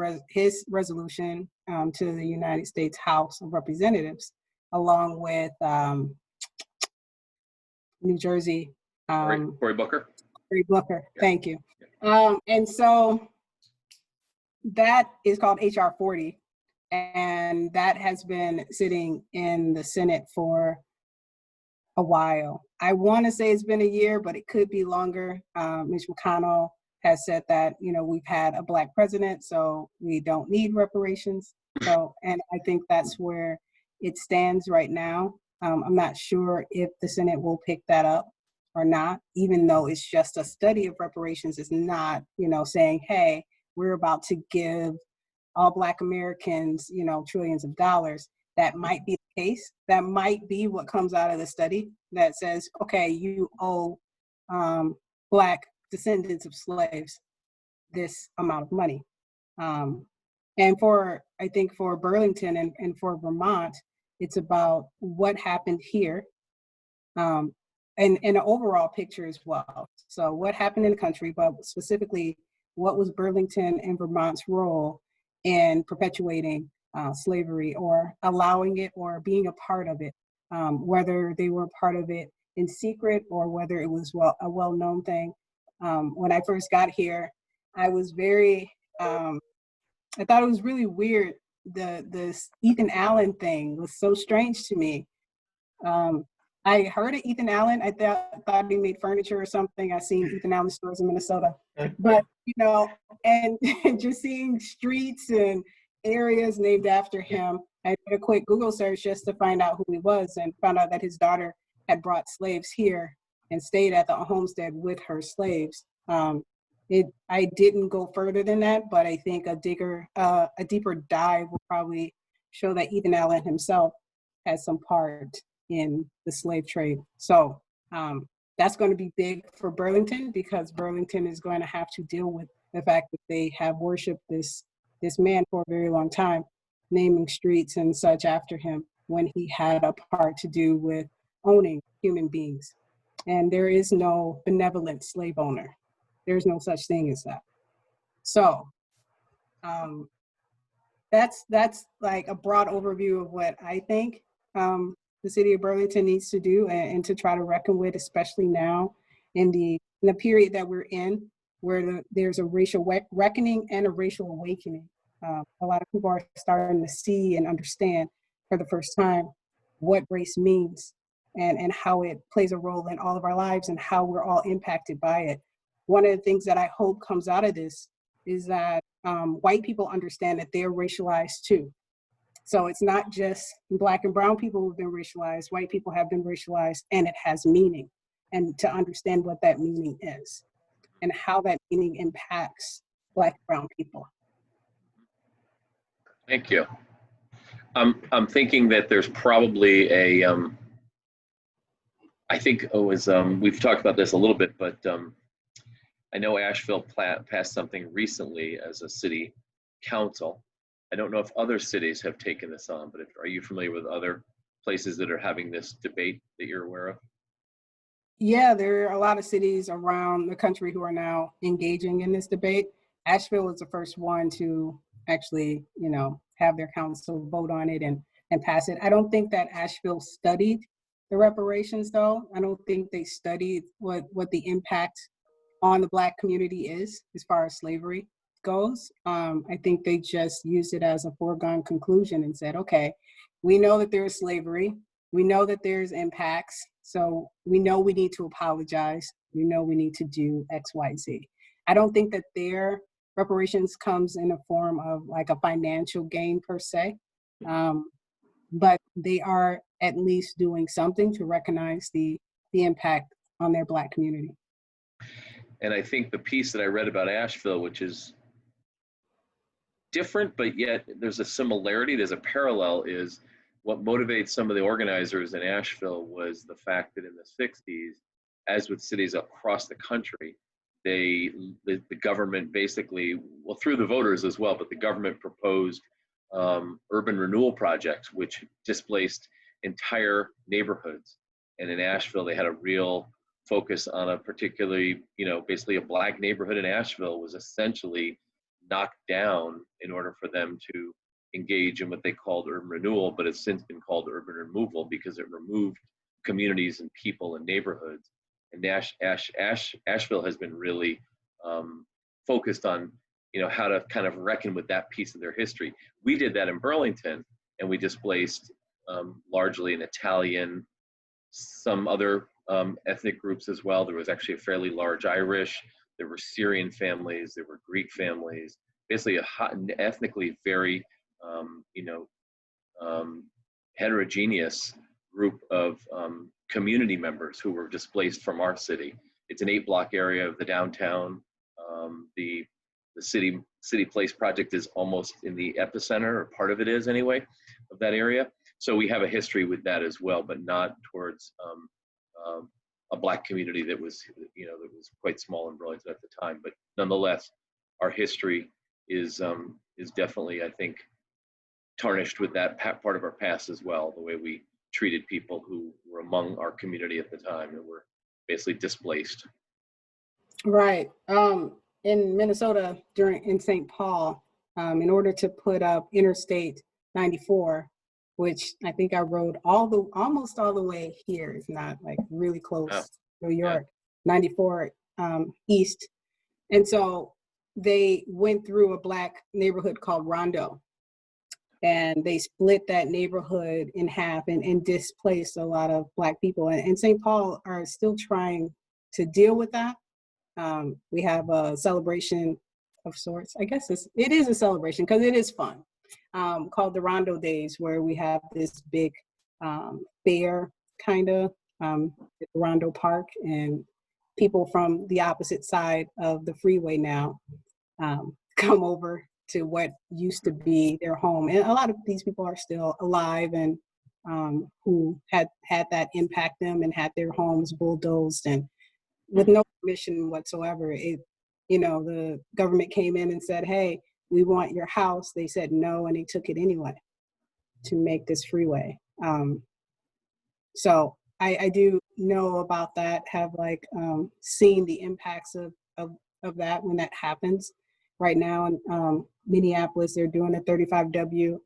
resolution to the United States House of Representatives, along with New Jersey. Cory Booker. Cory Booker, thank you. And so that is called HR 40, and that has been sitting in the Senate for a while. I want to say it's been a year, but it could be longer. Mitch McConnell has said that, you know, we've had a Black president, so we don't need reparations. So, and I think that's where it stands right now. I'm not sure if the Senate will pick that up or not, even though it's just a study of reparations. It's not, you know, saying, hey, we're about to give all Black Americans, you know, trillions of dollars. That might be the case. That might be what comes out of the study that says, okay, you owe Black descendants of slaves this amount of money. And I think for Burlington and for Vermont, it's about what happened here and an overall picture as well. So what happened in the country, but specifically, what was Burlington and Vermont's role in perpetuating slavery or allowing it or being a part of it, whether they were part of it in secret or whether it was a well-known thing. When I first got here, I was I thought it was really weird. This Ethan Allen thing was so strange to me. I heard of Ethan Allen. I thought he made furniture or something. I've seen Ethan Allen stores in Minnesota. But, you know, and just seeing streets and areas named after him, I did a quick Google search just to find out who he was and found out that his daughter had brought slaves here and stayed at the homestead with her slaves. I didn't go further than that, but I think a deeper dive will probably show that Ethan Allen himself has some part in the slave trade. So that's going to be big for Burlington because Burlington is going to have to deal with the fact that they have worshiped this man for a very long time, naming streets and such after him when he had a part to do with owning human beings. And there is no benevolent slave owner. There's no such thing as that. So that's like a broad overview of what I think the city of Burlington needs to do and to try to reckon with, especially now in the period that we're in, where there's a racial reckoning and a racial awakening. A lot of people are starting to see and understand for the first time what race means and how it plays a role in all of our lives and how we're all impacted by it. One of the things that I hope comes out of this is that white people understand that they're racialized too. So it's not just Black and brown people who've been racialized, white people have been racialized, and it has meaning. And to understand what that meaning is and how that meaning impacts Black and brown people. Thank you. I'm thinking that there's probably I think it was, we've talked about this a little bit, but I know Asheville passed something recently as a city council. I don't know if other cities have taken this on, but are you familiar with other places that are having this debate that you're aware of? Yeah, there are a lot of cities around the country who are now engaging in this debate. Asheville was the first one to actually, you know, have their council vote on it and pass it. I don't think that Asheville studied the reparations though. I don't think they studied what the impact on the Black community is as far as slavery goes. I think they just used it as a foregone conclusion and said, okay, we know that there's slavery. We know that there's impacts. So we know we need to apologize. We know we need to do X, Y, Z. I don't think that their reparations comes in a form of like a financial gain per se, but they are at least doing something to recognize the impact on their Black community. And I think the piece that I read about Asheville, which is different, but yet there's a similarity, there's a parallel, is what motivates some of the organizers in Asheville was the fact that in the 60s, as with cities across the country, the government basically, well, through the voters as well, but the government proposed urban renewal projects, which displaced entire neighborhoods. And in Asheville, they had a real focus on a particularly, basically a Black neighborhood in Asheville was essentially knocked down in order for them to engage in what they called urban renewal, but it's since been called urban removal because it removed communities and people and neighborhoods. And Asheville has been really focused on, how to kind of reckon with that piece of their history. We did that in Burlington, and we displaced largely an Italian, some other ethnic groups as well. There was actually a fairly large Irish, there were Syrian families, there were Greek families, basically ethnically very, heterogeneous group of community members who were displaced from our city. It's an 8-block area of the downtown. The City Place project is almost in the epicenter, or part of it is anyway, of that area. So we have a history with that as well, but not towards a Black community that was, that was quite small in Burlington at the time. But nonetheless, our history is definitely, I think, tarnished with that part of our past as well, the way we treated people who were among our community at the time and were basically displaced. Right. In Minnesota, in St. Paul, in order to put up Interstate 94, which I think I rode almost all the way here, if not like really close to New York, 94 East. And so they went through a Black neighborhood called Rondo, and they split that neighborhood in half and displaced a lot of Black people. And St. Paul are still trying to deal with that. We have a celebration of sorts. I guess it is a celebration because it is fun, called the Rondo Days, where we have this big fair kind of at Rondo Park, and people from the opposite side of the freeway now come over to what used to be their home. And a lot of these people are still alive and who had that impact them and had their homes bulldozed, and with no permission whatsoever. The government came in and said, hey, we want your house. They said no, and they took it anyway to make this freeway. So I do know about that, have seen the impacts of that when that happens. Right now in Minneapolis, they're doing a 35W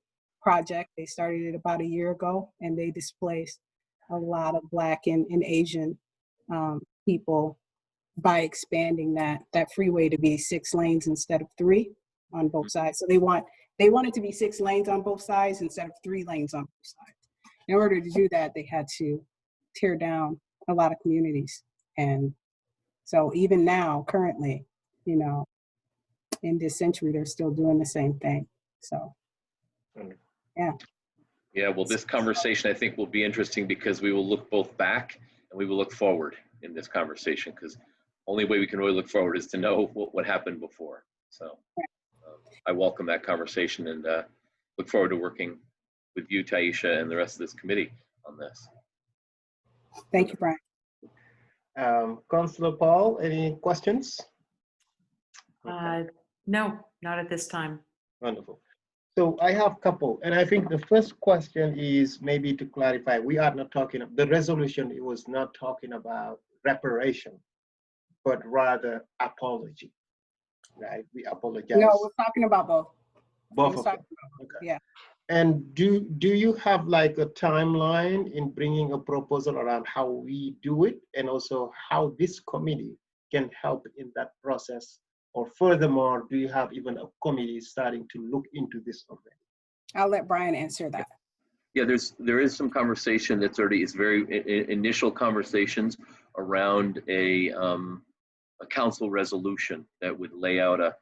project. They started it about a year ago, and they displaced a lot of Black and Asian people by expanding that freeway to be 6 lanes instead of 3 on both sides. So they want it to be 6 lanes on both sides instead of 3 lanes on both sides. In order to do that, they had to tear down a lot of communities. And so even now, currently, in this century, they're still doing the same thing. So, yeah. Yeah, well, this conversation I think will be interesting because we will look both back and we will look forward in this conversation, because only way we can really look forward is to know what happened before. So I welcome that conversation and look forward to working with you, Taisha, and the rest of this committee on this. Thank you, Brian. Councillor Paul, any questions? No, not at this time. Wonderful. So I have a couple, and I think the first question is maybe to clarify, we are not talking, the resolution, it was not talking about reparation, but rather apology, right? We apologize. No, we're talking about both. Both of them. Okay. Yeah. And do you have like a timeline in bringing a proposal around how we do it, and also how this committee can help in that process? Or furthermore, do you have even a committee starting to look into this already? I'll let Brian answer that. Yeah, there is some conversation that's already, it's very initial conversations around a council resolution that would lay out a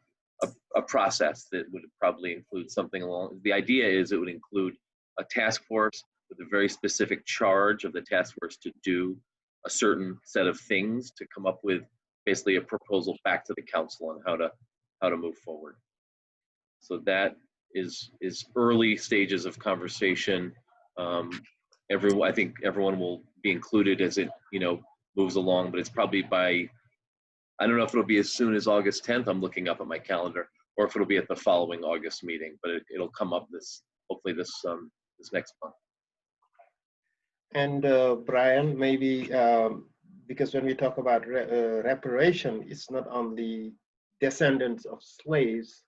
process that would probably include something along, the idea is it would include a task force with a very specific charge of the task force to do a certain set of things to come up with basically a proposal back to the council on how to move forward. So that is early stages of conversation. I think everyone will be included as it moves along, but it's probably by I don't know if it'll be as soon as August 10th. I'm looking up at my calendar, or if it'll be at the following August meeting. But it'll come up hopefully this next month. And Brian, maybe because when we talk about reparation, it's not only descendants of slaves,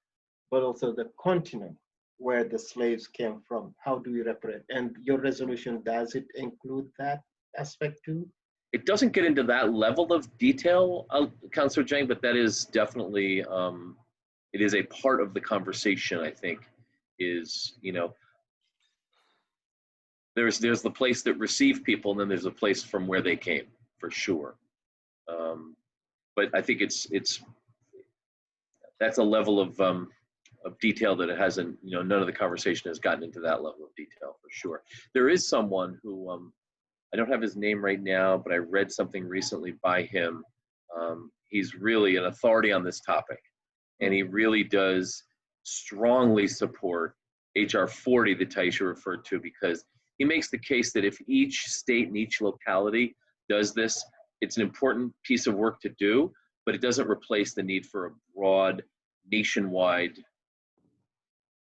but also the continent where the slaves came from. How do we reparate? And your resolution, does it include that aspect too? It doesn't get into that level of detail, Councilor Jang, but that is definitely, it is a part of the conversation, I think, is, there's the place that received people, and then there's a place from where they came, for sure. But I think that's a level of detail that it hasn't, none of the conversation has gotten into that level of detail, for sure. There is someone who, I don't have his name right now, but I read something recently by him. He's really an authority on this topic, and he really does strongly support HR 40 that Taisha referred to, because he makes the case that if each state and each locality does this, it's an important piece of work to do, but it doesn't replace the need for a broad, nationwide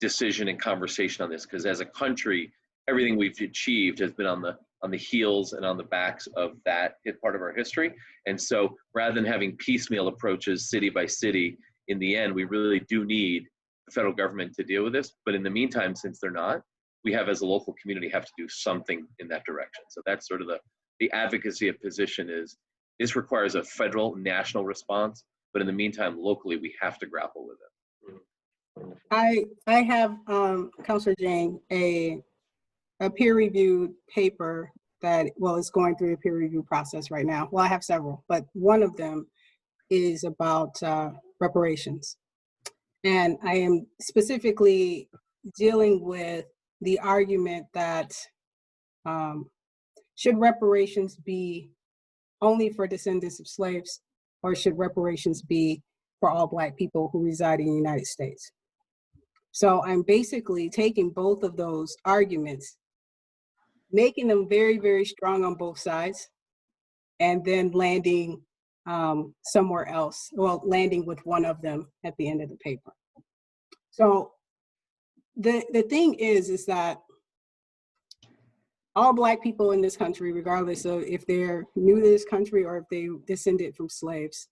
decision and conversation on this, because as a country, everything we've achieved has been on the heels and on the backs of that part of our history. And so rather than having piecemeal approaches city by city, in the end, we really do need the federal government to deal with this. But in the meantime, since they're not, we have, as a local community, have to do something in that direction. So that's sort of the advocacy of position is, this requires a federal, national response, but in the meantime, locally, we have to grapple with it. I have, Councilor Jang, a peer-reviewed paper that, well, it's going through a peer review process right now. Well, I have several, but one of them is about reparations. And I am specifically dealing with the argument that should reparations be only for descendants of slaves, or should reparations be for all Black people who reside in the United States? So I'm basically taking both of those arguments, making them very, very strong on both sides, and then landing somewhere else, well, landing with one of them at the end of the paper. So the thing is that all Black people in this country, regardless of if they're new to this country or if they descended from slaves,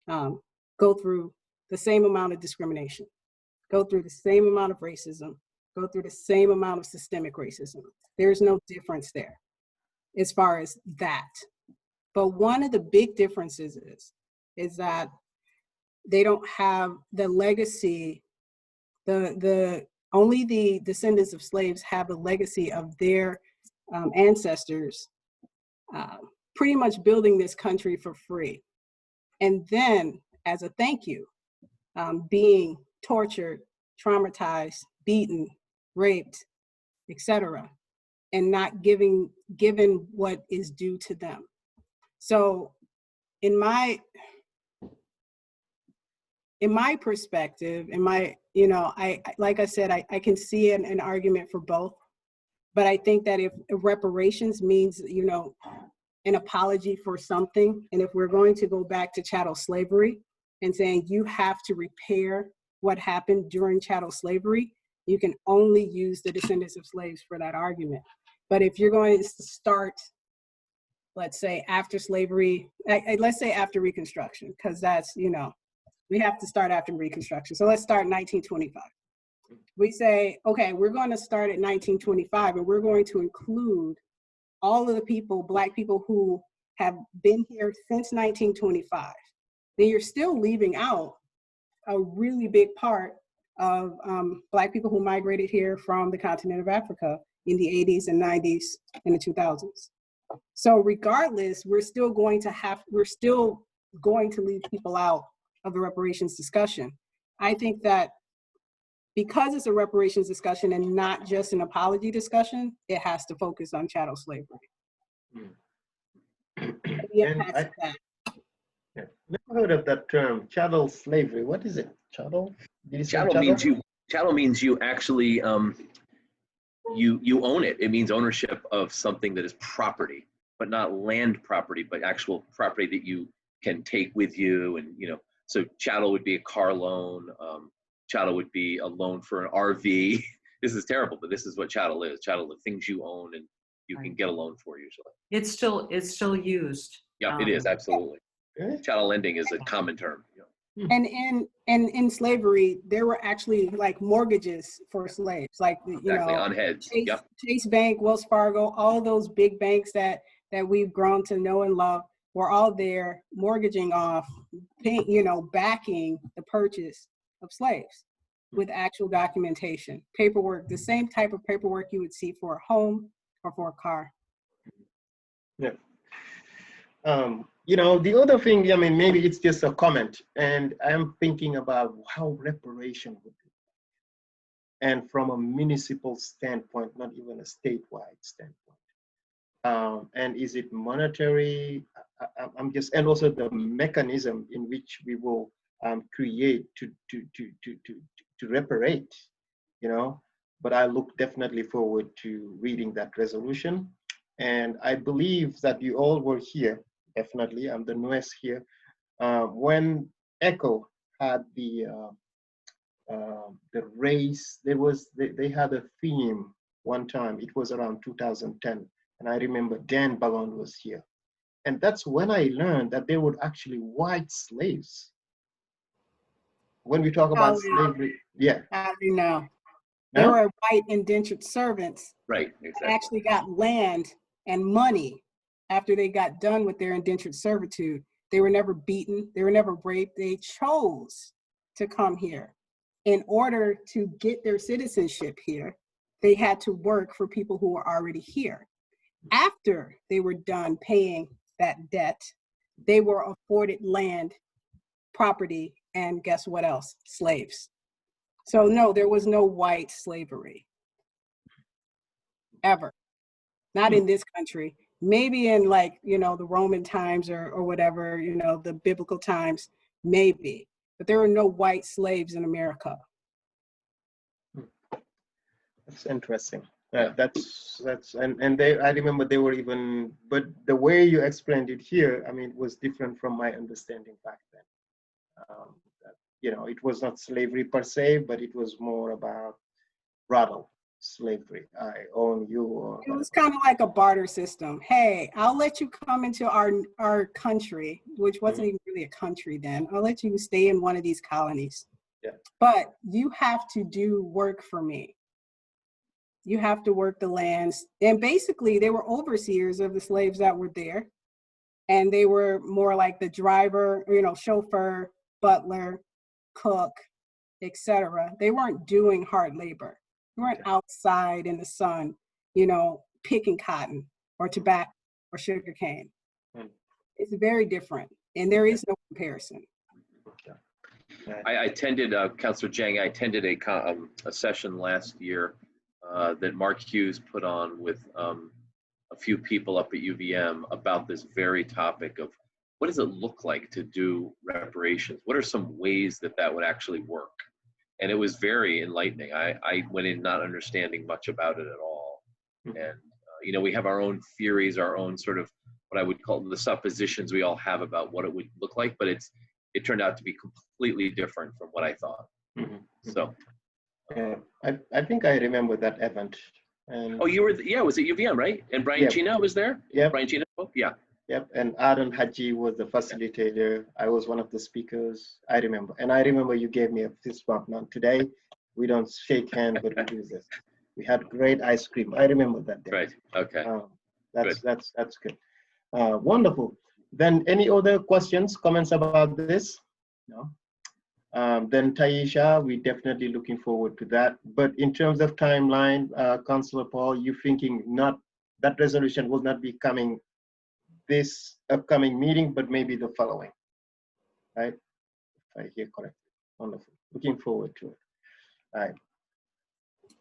go through the same amount of discrimination, go through the same amount of racism, go through the same amount of systemic racism. There's no difference there as far as that. But one of the big differences is that they don't have the legacy, only the descendants of slaves have the legacy of their ancestors pretty much building this country for free. And then, as a thank you, being tortured, traumatized, beaten, raped, etc., and not given what is due to them. So in my perspective, like I said, I can see an argument for both. But I think that if reparations means, an apology for something, and if we're going to go back to chattel slavery and saying you have to repair what happened during chattel slavery, you can only use the descendants of slaves for that argument. But if you're going to start, let's say after slavery, let's say after Reconstruction, because that's, we have to start after Reconstruction. So let's start in 1925. We say, okay, we're going to start at 1925, and we're going to include all of the people, Black people who have been here since 1925. Then you're still leaving out a really big part of Black people who migrated here from the continent of Africa in the 80s and 90s and the 2000s. So regardless, we're still going to leave people out of the reparations discussion. I think that because it's a reparations discussion and not just an apology discussion, it has to focus on chattel slavery. Never heard of that term, chattel slavery. What is it? Chattel? Chattel means you actually you own it. It means ownership of something that is property, but not land property, but actual property that you can take with you, and so chattel would be a car loan. Chattel would be a loan for an RV. This is terrible, but this is what chattel is. Chattel, the things you own and you can get a loan for usually. It's still used. Yeah, it is, absolutely. Okay. Chattel lending is a common term. And in slavery, there were actually like mortgages for slaves, like Exactly, on heads. Chase Bank, Wells Fargo, all those big banks that we've grown to know and love were all there mortgaging off, backing the purchase of slaves with actual documentation, paperwork, the same type of paperwork you would see for a home or for a car. Yeah. The other thing, maybe it's just a comment, and I'm thinking about how reparation would be. And from a municipal standpoint, not even a statewide standpoint. And is it monetary? And also the mechanism in which we will create to reparate, But I look definitely forward to reading that resolution. And I believe that you all were here, definitely, I'm the newest here, when ECHO had the race. They had a theme one time. It was around 2010. And I remember Dan Ballon was here. And that's when I learned that there were actually white slaves. When we talk about slavery, yeah. How do you know? There were white indentured servants. Right, exactly. Actually got land and money after they got done with their indentured servitude. They were never beaten. They were never raped. They chose to come here. In order to get their citizenship here, they had to work for people who were already here. After they were done paying that debt, they were afforded land, property, and guess what else? Slaves. So no, there was no white slavery, ever. Not in this country. Maybe in the Roman times or whatever, the biblical times, maybe. But there were no white slaves in America. That's interesting. And I remember they were even, but the way you explained it here, was different from my understanding back then. It was not slavery per se, but it was more about rattle slavery. I own you. Or it was kind of like a barter system. Hey, I'll let you come into our country, which wasn't even really a country then. I'll let you stay in one of these colonies. Yeah. But you have to do work for me. You have to work the lands. And basically, they were overseers of the slaves that were there. And they were more like the driver, chauffeur, butler, cook, etc. They weren't doing hard labor. They weren't outside in the sun, picking cotton or tobacco or sugar cane. It's very different. And there is no comparison. I attended, Councillor Jang, I attended a session last year that Mark Hughes put on with a few people up at UVM about this very topic of what does it look like to do reparations? What are some ways that would actually work? And it was very enlightening. I went in not understanding much about it at all. And, we have our own theories, our own sort of what I would call the suppositions we all have about what it would look like, but it turned out to be completely different from what I thought. So. I think I remember that event. And you were, it was at UVM, right? And Brian Chino was there? Yeah. Brian Chino? Yeah. Yep, and Aaron Haji was the facilitator. I was one of the speakers. I remember. And I remember you gave me a fist bump. Now today, we don't shake hands, but we do this. We had great ice cream. I remember that day. Right, okay. That's good. Wonderful. Then any other questions, comments about this? No? Then Taisha, we're definitely looking forward to that. But in terms of timeline, Councillor Paul, you thinking that resolution will not be coming this upcoming meeting, but maybe the following, right? If I hear correctly. Wonderful. Looking forward to it. All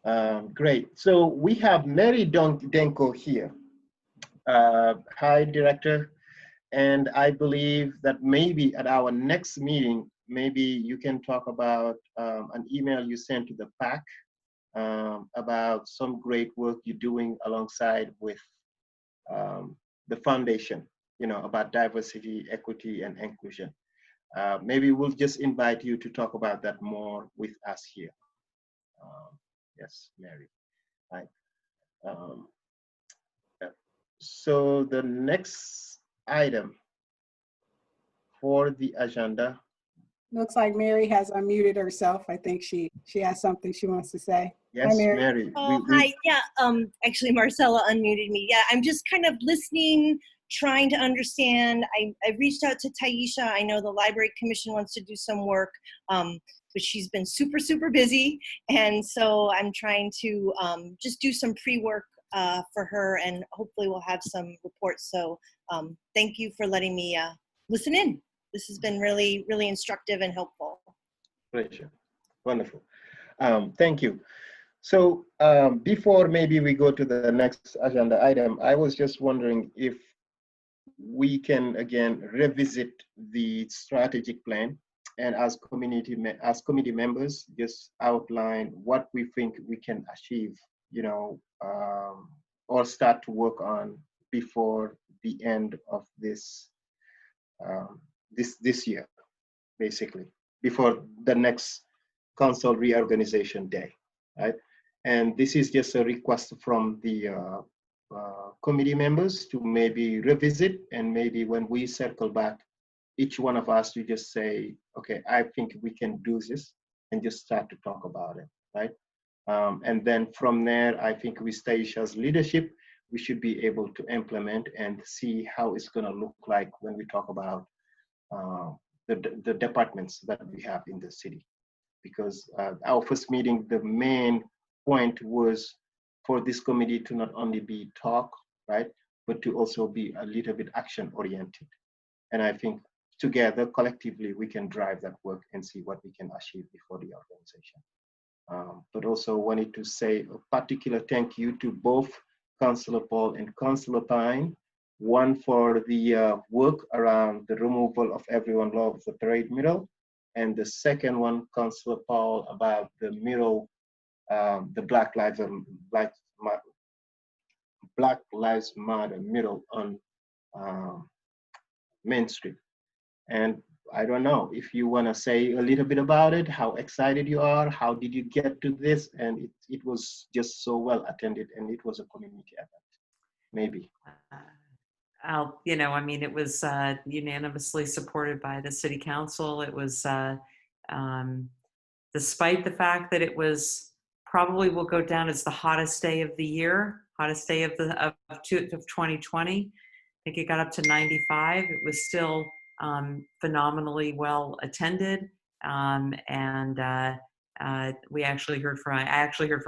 right. Great. So we have Mary Denko here. Hi, Director. And I believe that maybe at our next meeting, maybe you can talk about an email you sent to the PAC about some great work you're doing alongside with the foundation, about diversity, equity, and inclusion. Maybe we'll just invite you to talk about that more with us here. Yes, Mary. Right. So the next item for the agenda. Looks like Mary has unmuted herself. I think she has something she wants to say. Yes, Hi, Mary. Mary. Oh, hi. Yeah, actually, Marcella unmuted me. Yeah, I'm just kind of listening, trying to understand. I reached out to Taisha. I know the Library Commission wants to do some work, but she's been super, super busy. And so I'm trying to just do some pre-work for her, and hopefully we'll have some reports. So thank you for letting me listen in. This has been really, really instructive and helpful. Pleasure. Wonderful. Thank you. So before maybe we go to the next agenda item, I was just wondering if we can again revisit the strategic plan, and as committee members, just outline what we think we can achieve, or start to work on before the end of this this year, basically, before the next council reorganization day, right? And this is just a request from the committee members to maybe revisit, and maybe when we circle back, each one of us to just say, okay, I think we can do this, and just start to talk about it, right? And then from there, I think with Taisha's leadership, we should be able to implement and see how it's going to look like when we talk about the departments that we have in the city. Because our first meeting, the main point was for this committee to not only be talk, right, but to also be a little bit action oriented. And I think together, collectively, we can drive that work and see what we can achieve before the organization. But also wanted to say a particular thank you to both Councillor Paul and Councillor Pine, one for the work around the removal of Everyone Loves the Parade mural, and the second one, Councillor Paul, about the mural, the Black Lives Matter mural on Main Street. And I don't know if you want to say a little bit about it, how excited you are, how did you get to this? And it was just so well attended, and it was a community event, maybe. It was unanimously supported by the city council. It was, despite the fact that it was probably will go down as the hottest day of the year, hottest day of 2020. I think it got up to 95. It was still phenomenally well attended, and I actually heard from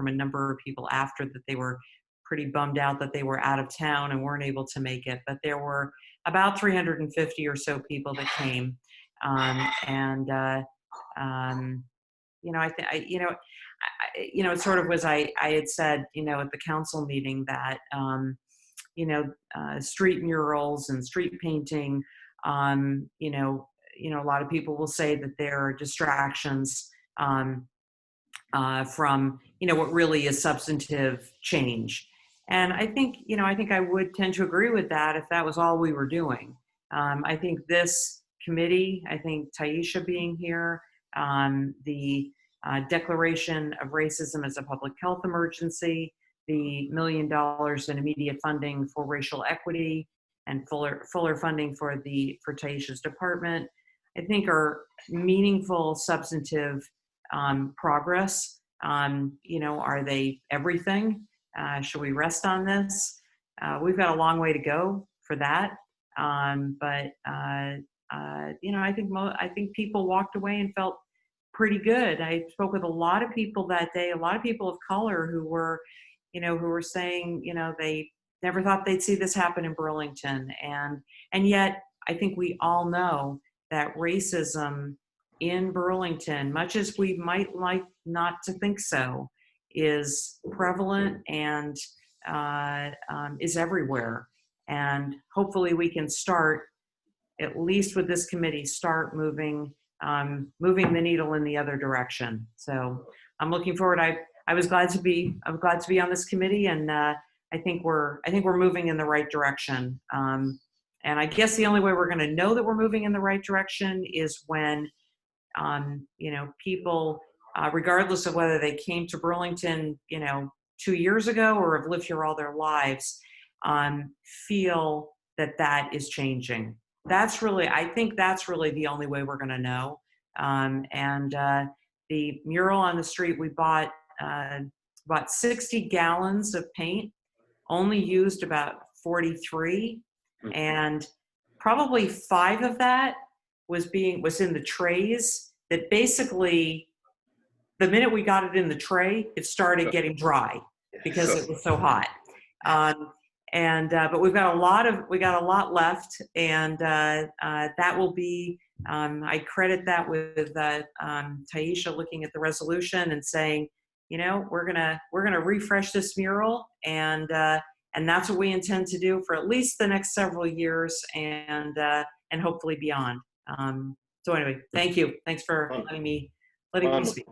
a number of people after that they were pretty bummed out that they were out of town and weren't able to make it. But there were about 350 or so people that came, it sort of was. I had said, at the council meeting that street murals and street painting. A lot of people will say that there are distractions from, what really is substantive change. And I think I would tend to agree with that if that was all we were doing. I think this committee, I think Taisha being here, the declaration of racism as a public health emergency, the $1 million in immediate funding for racial equity, and fuller funding for Taisha's department, I think are meaningful, substantive progress. Are they everything? Should we rest on this? We've got a long way to go for that. But I think people walked away and felt pretty good. I spoke with a lot of people that day, a lot of people of color who were saying, they never thought they'd see this happen in Burlington. And yet I think we all know that racism in Burlington, much as we might like not to think so, is prevalent and is everywhere. And hopefully we can start, at least with this committee, start moving the needle in the other direction. So I'm looking forward. I was glad to be on this committee, and I think we're moving in the right direction. And I guess the only way we're going to know that we're moving in the right direction is when, people, regardless of whether they came to Burlington, 2 years ago or have lived here all their lives, feel that that is changing. I think that's really the only way we're going to know. The mural on the street, we bought about 60 gallons of paint, only used about 43, and probably 5 of that was in the trays that basically, the minute we got it in the tray, it started getting dry because it was so hot. But we got a lot left, and that will be, I credit that with Taisha looking at the resolution and saying, we're gonna refresh this mural, and that's what we intend to do for at least the next several years, and hopefully beyond. So anyway, thank you. Thanks for letting me speak.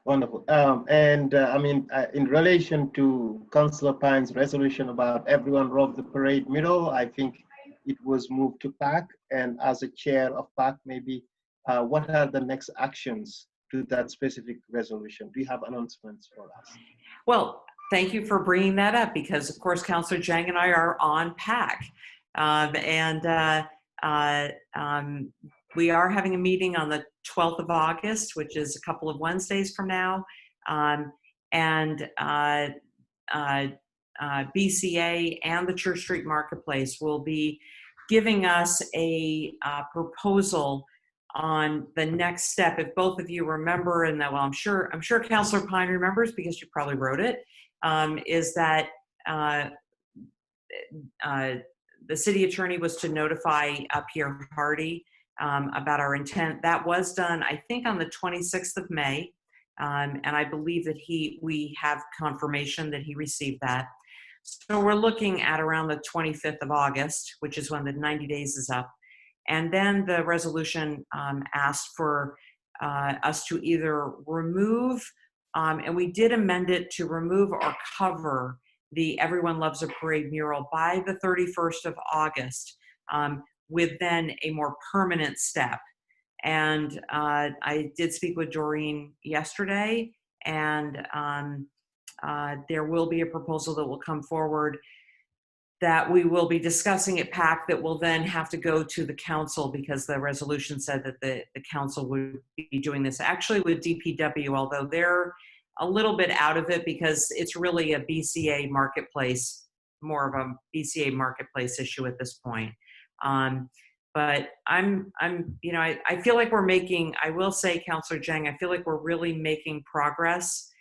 Wonderful. In relation to Councillor Pine's resolution about everyone rob the parade mural, I think it was moved to PAC. And as a chair of PAC, maybe what are the next actions to that specific resolution? Do you have announcements for us? Well, thank you for bringing that up, because of course, Councillor Zhang and I are on PAC. We are having a meeting on the 12th of August, which is a couple of Wednesdays from now. BCA and the Church Street Marketplace will be giving us a proposal on the next step. If both of you remember, and that, well, I'm sure Councillor Pine remembers because you probably wrote it, is that the city attorney was to notify Pierre Hardy about our intent. That was done, I think, on the 26th of May. And I believe that we have confirmation that he received that. So we're looking at around the 25th of August, which is when the 90 days is up. And then the resolution asked for us to either remove, and we did amend it to remove or cover the Everyone Loves a Parade mural by the 31st of August, with then a more permanent step. And I did speak with Doreen yesterday, and there will be a proposal that will come forward that we will be discussing at PAC that will then have to go to the council, because the resolution said that the council would be doing this actually with DPW, although they're a little bit out of it because it's really a BCA marketplace, more of a BCA marketplace issue at this point. But I feel like we're making, I will say, Councillor Zhang, I feel like we're really making progress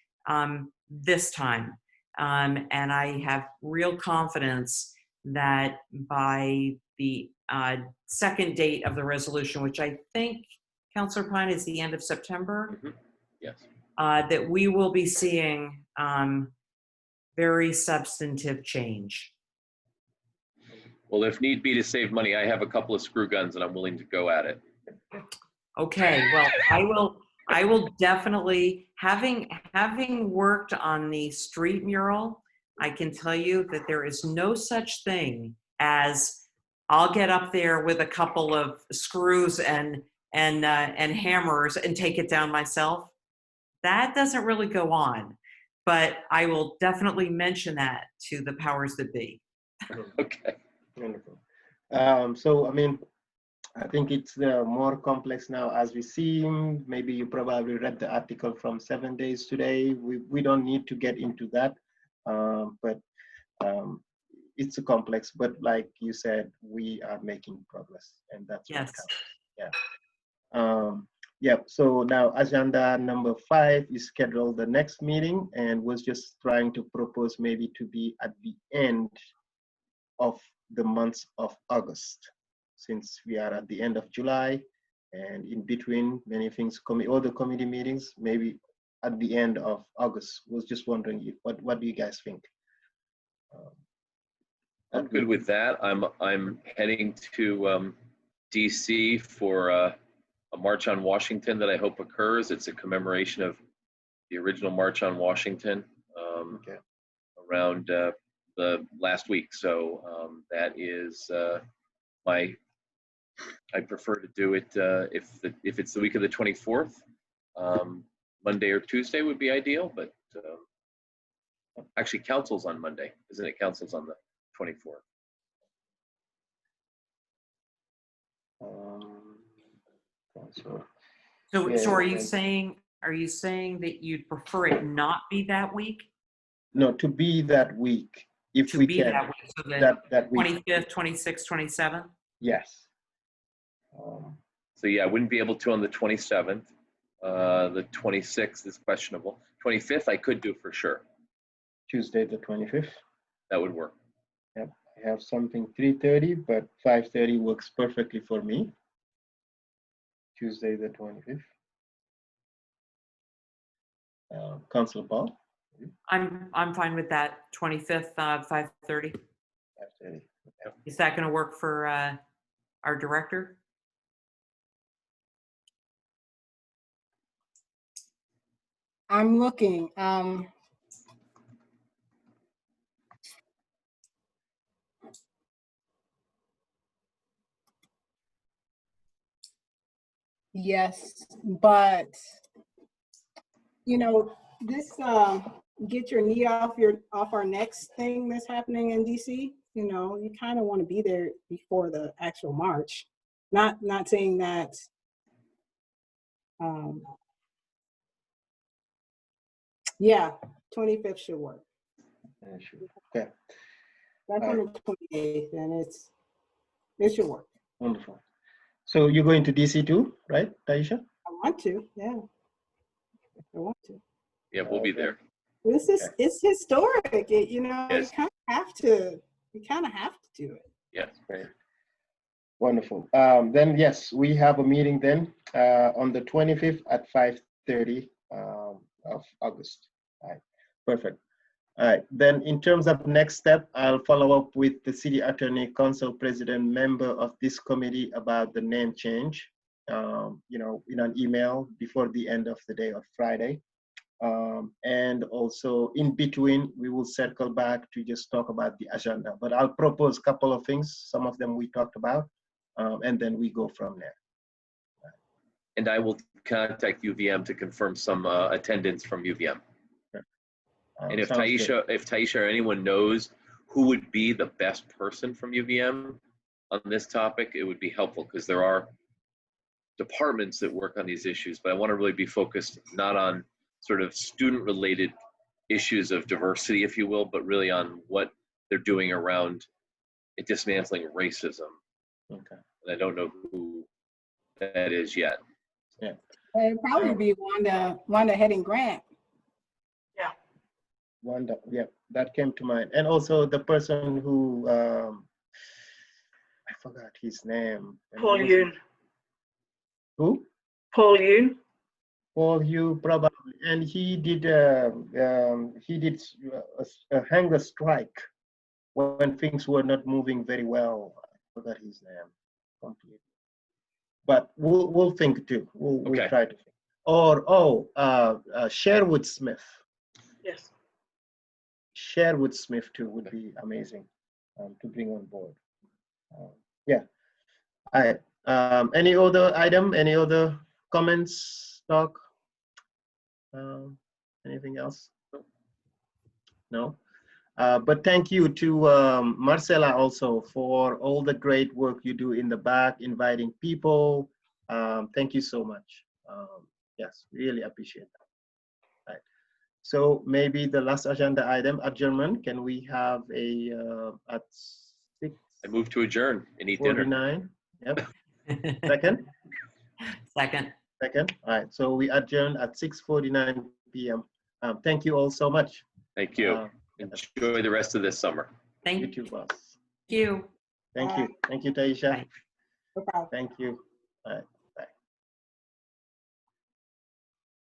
this time. And I have real confidence that by the second date of the resolution, which I think, Councillor Pine, is the end of September. Mm-hmm. Yes. That we will be seeing very substantive change. Well, if need be to save money, I have a couple of screw guns and I'm willing to go at it. Okay, well, I will definitely, having worked on the street mural, I can tell you that there is no such thing as I'll get up there with a couple of screws and hammers and take it down myself. That doesn't really go on, but I will definitely mention that to the powers that be. Okay. Wonderful. I think it's more complex now as we see. Maybe you probably read the article from 7 Days today. We don't need to get into that, but it's a complex. But like you said, we are making progress, and that's yes. What counts. Yeah. So now agenda number 5 is scheduled the next meeting, and was just trying to propose maybe to be at the end of the month of August, since we are at the end of July, and in between many things, all the committee meetings, maybe at the end of August. Was just wondering what do you guys think? I'm good with that. I'm heading to DC for a March on Washington that I hope occurs. It's a commemoration of the original March on Washington around the last week. So that is I prefer to do it if it's the week of the 24th. Monday or Tuesday would be ideal, but actually council's on Monday, isn't it? Council's on the 24th. So, Yeah, so are you and- saying that you'd prefer it not be that week? No, to be that week, if To we be can. that week, so That week. 25th, 26th, 27th? Yes. So yeah, I wouldn't be able to on the 27th. The 26th is questionable. 25th I could do for sure. Tuesday the 25th. That would work. Yep. I have something 3:30, but 5:30 works perfectly for me. Tuesday the 25th. Councilor Paul? I'm fine with that. 25th, 5:30. 5:30. Is that going to work for our director? I'm looking. Yes, but you know, this get your knee off our next thing that's happening in DC. You know, you kind of want to be there before the actual march. Not saying that. Yeah, 25th should work. Okay. That's on the 28th, and it should work. Wonderful. So you're going to DC too, right, Taisha? I want to, yeah. I want to. Yeah, we'll be there. This is it's historic. You know, Yes. you kind of have to do it. Yes. Great. Wonderful. Then yes, we have a meeting then on the 25th at 5:30 of August. All right. Perfect. All right. Then in terms of next step, I'll follow up with the city attorney, council president, member of this committee about the name change. You know, in an email before the end of the day of Friday. And also in between, we will circle back to just talk about the agenda. But I'll propose a couple of things. Some of them we talked about, and then we go from there. And I will contact UVM to confirm some attendance from UVM. And if Taisha or anyone knows who would be the best person from UVM on this topic, it would be helpful because there are departments that work on these issues, but I want to really be focused not on sort of student-related issues of diversity, if you will, but really on what they're doing around dismantling racism. Okay. And I don't know who that is yet. Yeah. It'd probably be Wanda Heading Grant. Wanda, yeah, that came to mind. And also the person who, I forgot his name. Paul Yoon. Who? Paul Yoon. Paul Hugh, probably. And he did a hunger strike when things were not moving very well. I forgot his name completely. But we'll think too. We'll try to think. Or Sherwood Smith. Yes. Sherwood Smith too would be amazing to bring on board. Yeah. All right. Any other item? Any other comments, talk? Anything else? No. But thank you to Marcella also for all the great work you do in the back, inviting people. Thank you so much. Yes, really appreciate that. Right. So maybe the last agenda item, adjournment. Can we have a at 6? I move to adjourn and eat dinner. 49. Yep. Second. Second. Second. All right. So we adjourn at 6:49 p.m. Thank you all so much. Thank you. Enjoy the rest of this summer. Thank You too, boss. you. Thank you. Thank you, Taisha. Bye. No problem. Thank you. All right.